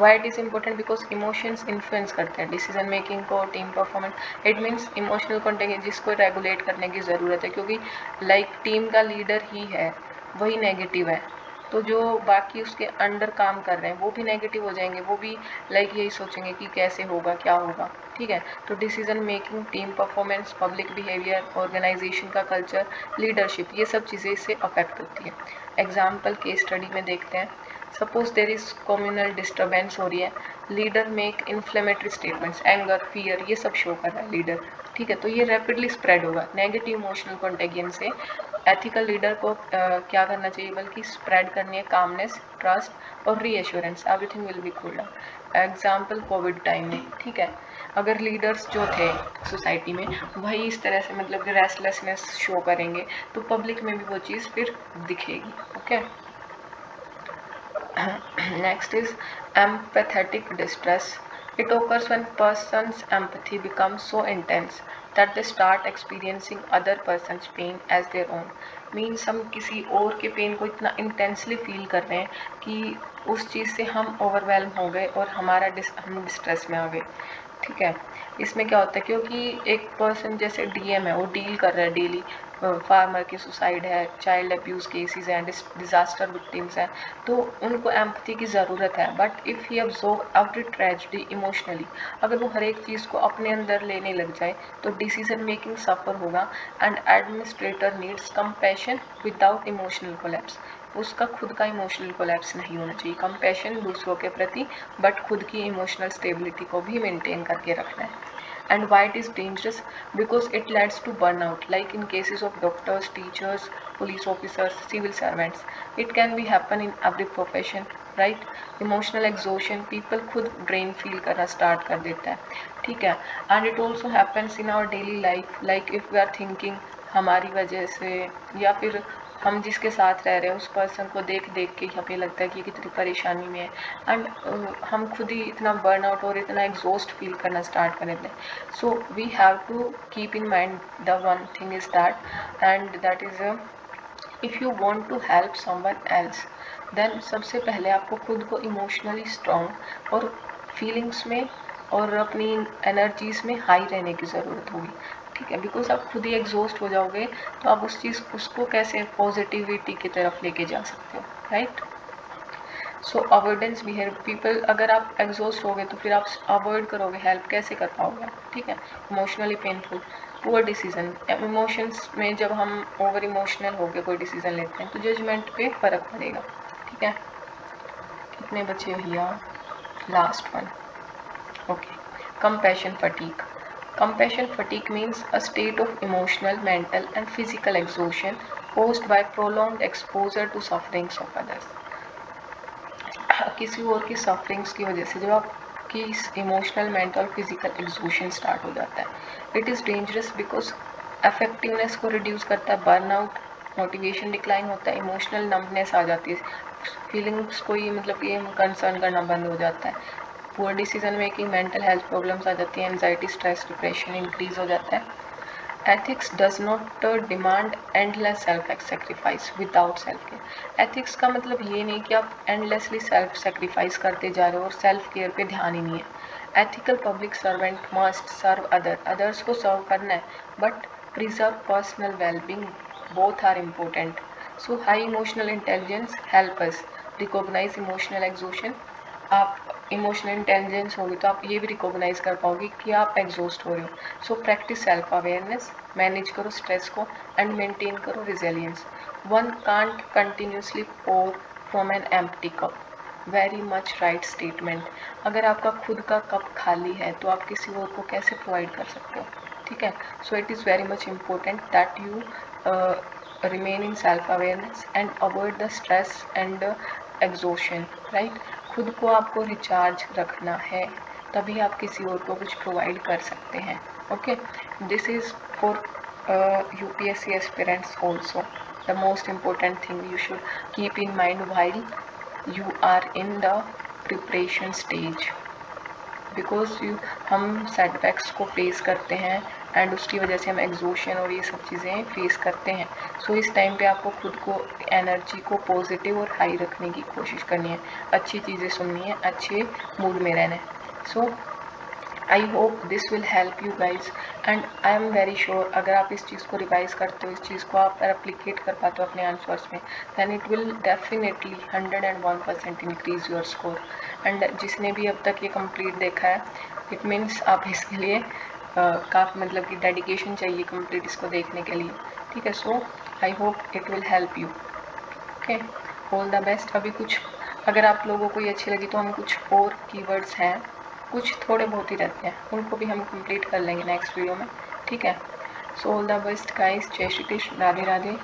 Why it is important, because emotions influence करते हैं डिसीजन मेकिंग को, team performance. It means emotional contagious जिसको रेगुलेट करने की ज़रूरत है, क्योंकि लाइक टीम का लीडर ही है, वही नेगेटिव है, तो जो बाकी उसके अंडर काम कर रहे हैं वो भी नेगेटिव हो जाएंगे, वो भी लाइक यही सोचेंगे कि कैसे होगा, क्या होगा, ठीक है। तो decision making, team performance, public behaviour, organization का कल्चर, लीडरशिप, ये सब चीज़ें इससे अफेक्ट होती है। एग्जाम्पल केस स्टडी में देखते हैं। Suppose there is communal disturbance हो रही है, leader make inflammatory statements, anger, fear, ये सब शो कर रहा है लीडर, ठीक है, तो ये रैपिडली स्प्रेड होगा। नेगेटिव इमोशनल कॉन्टेगियन से एथिकल लीडर को क्या करना चाहिए, बल्कि स्प्रेड करनी है कामनेस, ट्रस्ट और reassurance, everything will be cool down. Example Covid time में, ठीक है, अगर लीडर्स जो थे सोसाइटी में वही इस तरह से मतलब कि रेस्टलेसनेस शो करेंगे, तो पब्लिक में भी वो चीज़ फिर दिखेगी, okay. Next is empathetic distress. It occurs when person's empathy becomes so intense that they start experiencing other person's pain as their own. Means हम किसी और के पेन को इतना इंटेंसली फील कर रहे हैं कि उस चीज़ से हम ओवरवेलम हो गए और हम डिस्ट्रेस में आ गए, ठीक है। इसमें क्या होता है, क्योंकि एक पर्सन जैसे DM है, वो डील कर रहा है डेली, फार्मर की सुसाइड है, चाइल्ड अब्यूज़ केसेस हैं, डिज़ास्टर विक्टिम्स हैं, तो उनको एम्पैथी की ज़रूरत है। But if he absorb every tragedy emotionally, अगर वो हर एक चीज़ को अपने अंदर लेने लग जाए तो डिसीजन मेकिंग सफ़र होगा। And administrator needs compassion without emotional collapse, उसका खुद का इमोशनल कोलैप्स नहीं होना चाहिए। कंपैशन दूसरों के प्रति, बट खुद की इमोशनल स्टेबिलिटी को भी मेंटेन करके रखना है। And why it is dangerous? Because it leads to burnout, like in cases of doctors, teachers, police officers, civil servants. It can be happen in every profession, right? Emotional exhaustion, people खुद drain feel करना start कर देता है, ठीक है। And it also happens in our daily life, like if we are thinking हमारी वजह से, या फिर हम जिसके साथ रह रहे हैं उस पर्सन को देख देख के हमें लगता है कि कितनी परेशानी में है, एंड हम खुद ही इतना बर्नआउट और इतना एग्जॉस्ट फील करना स्टार्ट कर देते हैं। So we have to keep in mind the one thing is that, and that is if you want to help someone else, then सबसे पहले आपको खुद को इमोशनली स्ट्रॉन्ग और फीलिंग्स में और अपनी एनर्जीज में हाई रहने की ज़रूरत होगी, ठीक है। बिकॉज आप खुद ही एग्जॉस्ट हो जाओगे तो आप उसको कैसे पॉजिटिविटी की तरफ लेके जा सकते हो, राइट। सो अवॉइडेंस बिहेवियर, पीपल, अगर आप एग्जॉस्ट हो गए तो फिर आप अवॉइड करोगे, हेल्प कैसे कर पाओगे, ठीक है। Emotionally painful, poor decision, emotions में जब हम ओवर इमोशनल होकर कोई डिसीजन लेते हैं तो जजमेंट पे फ़र्क पड़ेगा, ठीक है। कितने बचे भैया, last one, okay. Compassion fatigue, Compassion fatigue means a state of emotional, mental and physical exhaustion caused by prolonged exposure to sufferings of others. किसी और की सफरिंग्स की वजह से जब आपकी emotional, mental, physical exhaustion start हो जाता है, it is dangerous because effectiveness को रिड्यूस करता है, बर्नआउट, मोटिवेशन डिक्लाइन होता है, इमोशनल नंबनेस आ जाती है, फीलिंग्स को ये मतलब ये कंसर्न करना बंद हो जाता है, poor decision making, mental health problems आ जाती है, एंजाइटी, स्ट्रेस, डिप्रेशन इंक्रीज हो जाता है. Ethics does not demand endless self sacrifice without self care. Ethics का मतलब ये नहीं कि आप एंडलेसली सेल्फ सेक्रीफाइस करते जा रहे हो और सेल्फ केयर पे ध्यान ही नहीं है. Ethical public servant must serve others को सर्व करना है, but preserve personal wellbeing, both are important. So high emotional intelligence help us recognise emotional exhaustion. आप इमोशनल इंटेलिजेंस होगी तो आप ये भी रिकॉग्नाइज कर पाओगे कि आप एग्जॉस्ट हो रहे हो. So practice self awareness, manage करो स्ट्रेस को एंड मेंटेन करो resilience. One can't continuously pour from an empty cup. Very much right statement. अगर आपका खुद का कप खाली है तो आप किसी और को कैसे प्रोवाइड कर सकते हो, ठीक है. So it is very much important that you remain in self awareness and avoid the stress and exhaustion, right. खुद को आपको रिचार्ज रखना है, तभी आप किसी और को कुछ प्रोवाइड कर सकते हैं. Okay, this is for UPSC aspirants also. The most important thing you should keep in mind while you are in the preparation stage, because हम सेटबैक्स को फेस करते हैं एंड उसकी वजह से हम एग्जॉशन और ये सब चीज़ें फेस करते हैं. सो इस टाइम पे आपको खुद को एनर्जी को पॉजिटिव और हाई रखने की कोशिश करनी है, अच्छी चीज़ें सुननी है, अच्छे मूड में रहना है. So I hope this will help you guys and I am very sure अगर आप इस चीज़ को रिवाइज करते हो, इस चीज़ को आप एप्लीकेट कर पाते हो अपने आंसर्स में, then it will definitely 101% increase your score. And जिसने भी अब तक ये कंप्लीट देखा है, इट मीन्स आप इसके लिए काफ़ी मतलब कि डेडिकेशन चाहिए कंप्लीट इसको देखने के लिए, ठीक है. So I hope it will help you. Okay, all the best. अभी कुछ अगर आप लोगों को ये अच्छी लगी तो हम कुछ और कीवर्ड्स हैं, कुछ थोड़े बहुत ही रहते हैं, उनको भी हम कंप्लीट कर लेंगे नेक्स्ट वीडियो में, ठीक है. So all the best guys. जय श्री कृष्ण. राधे राधे.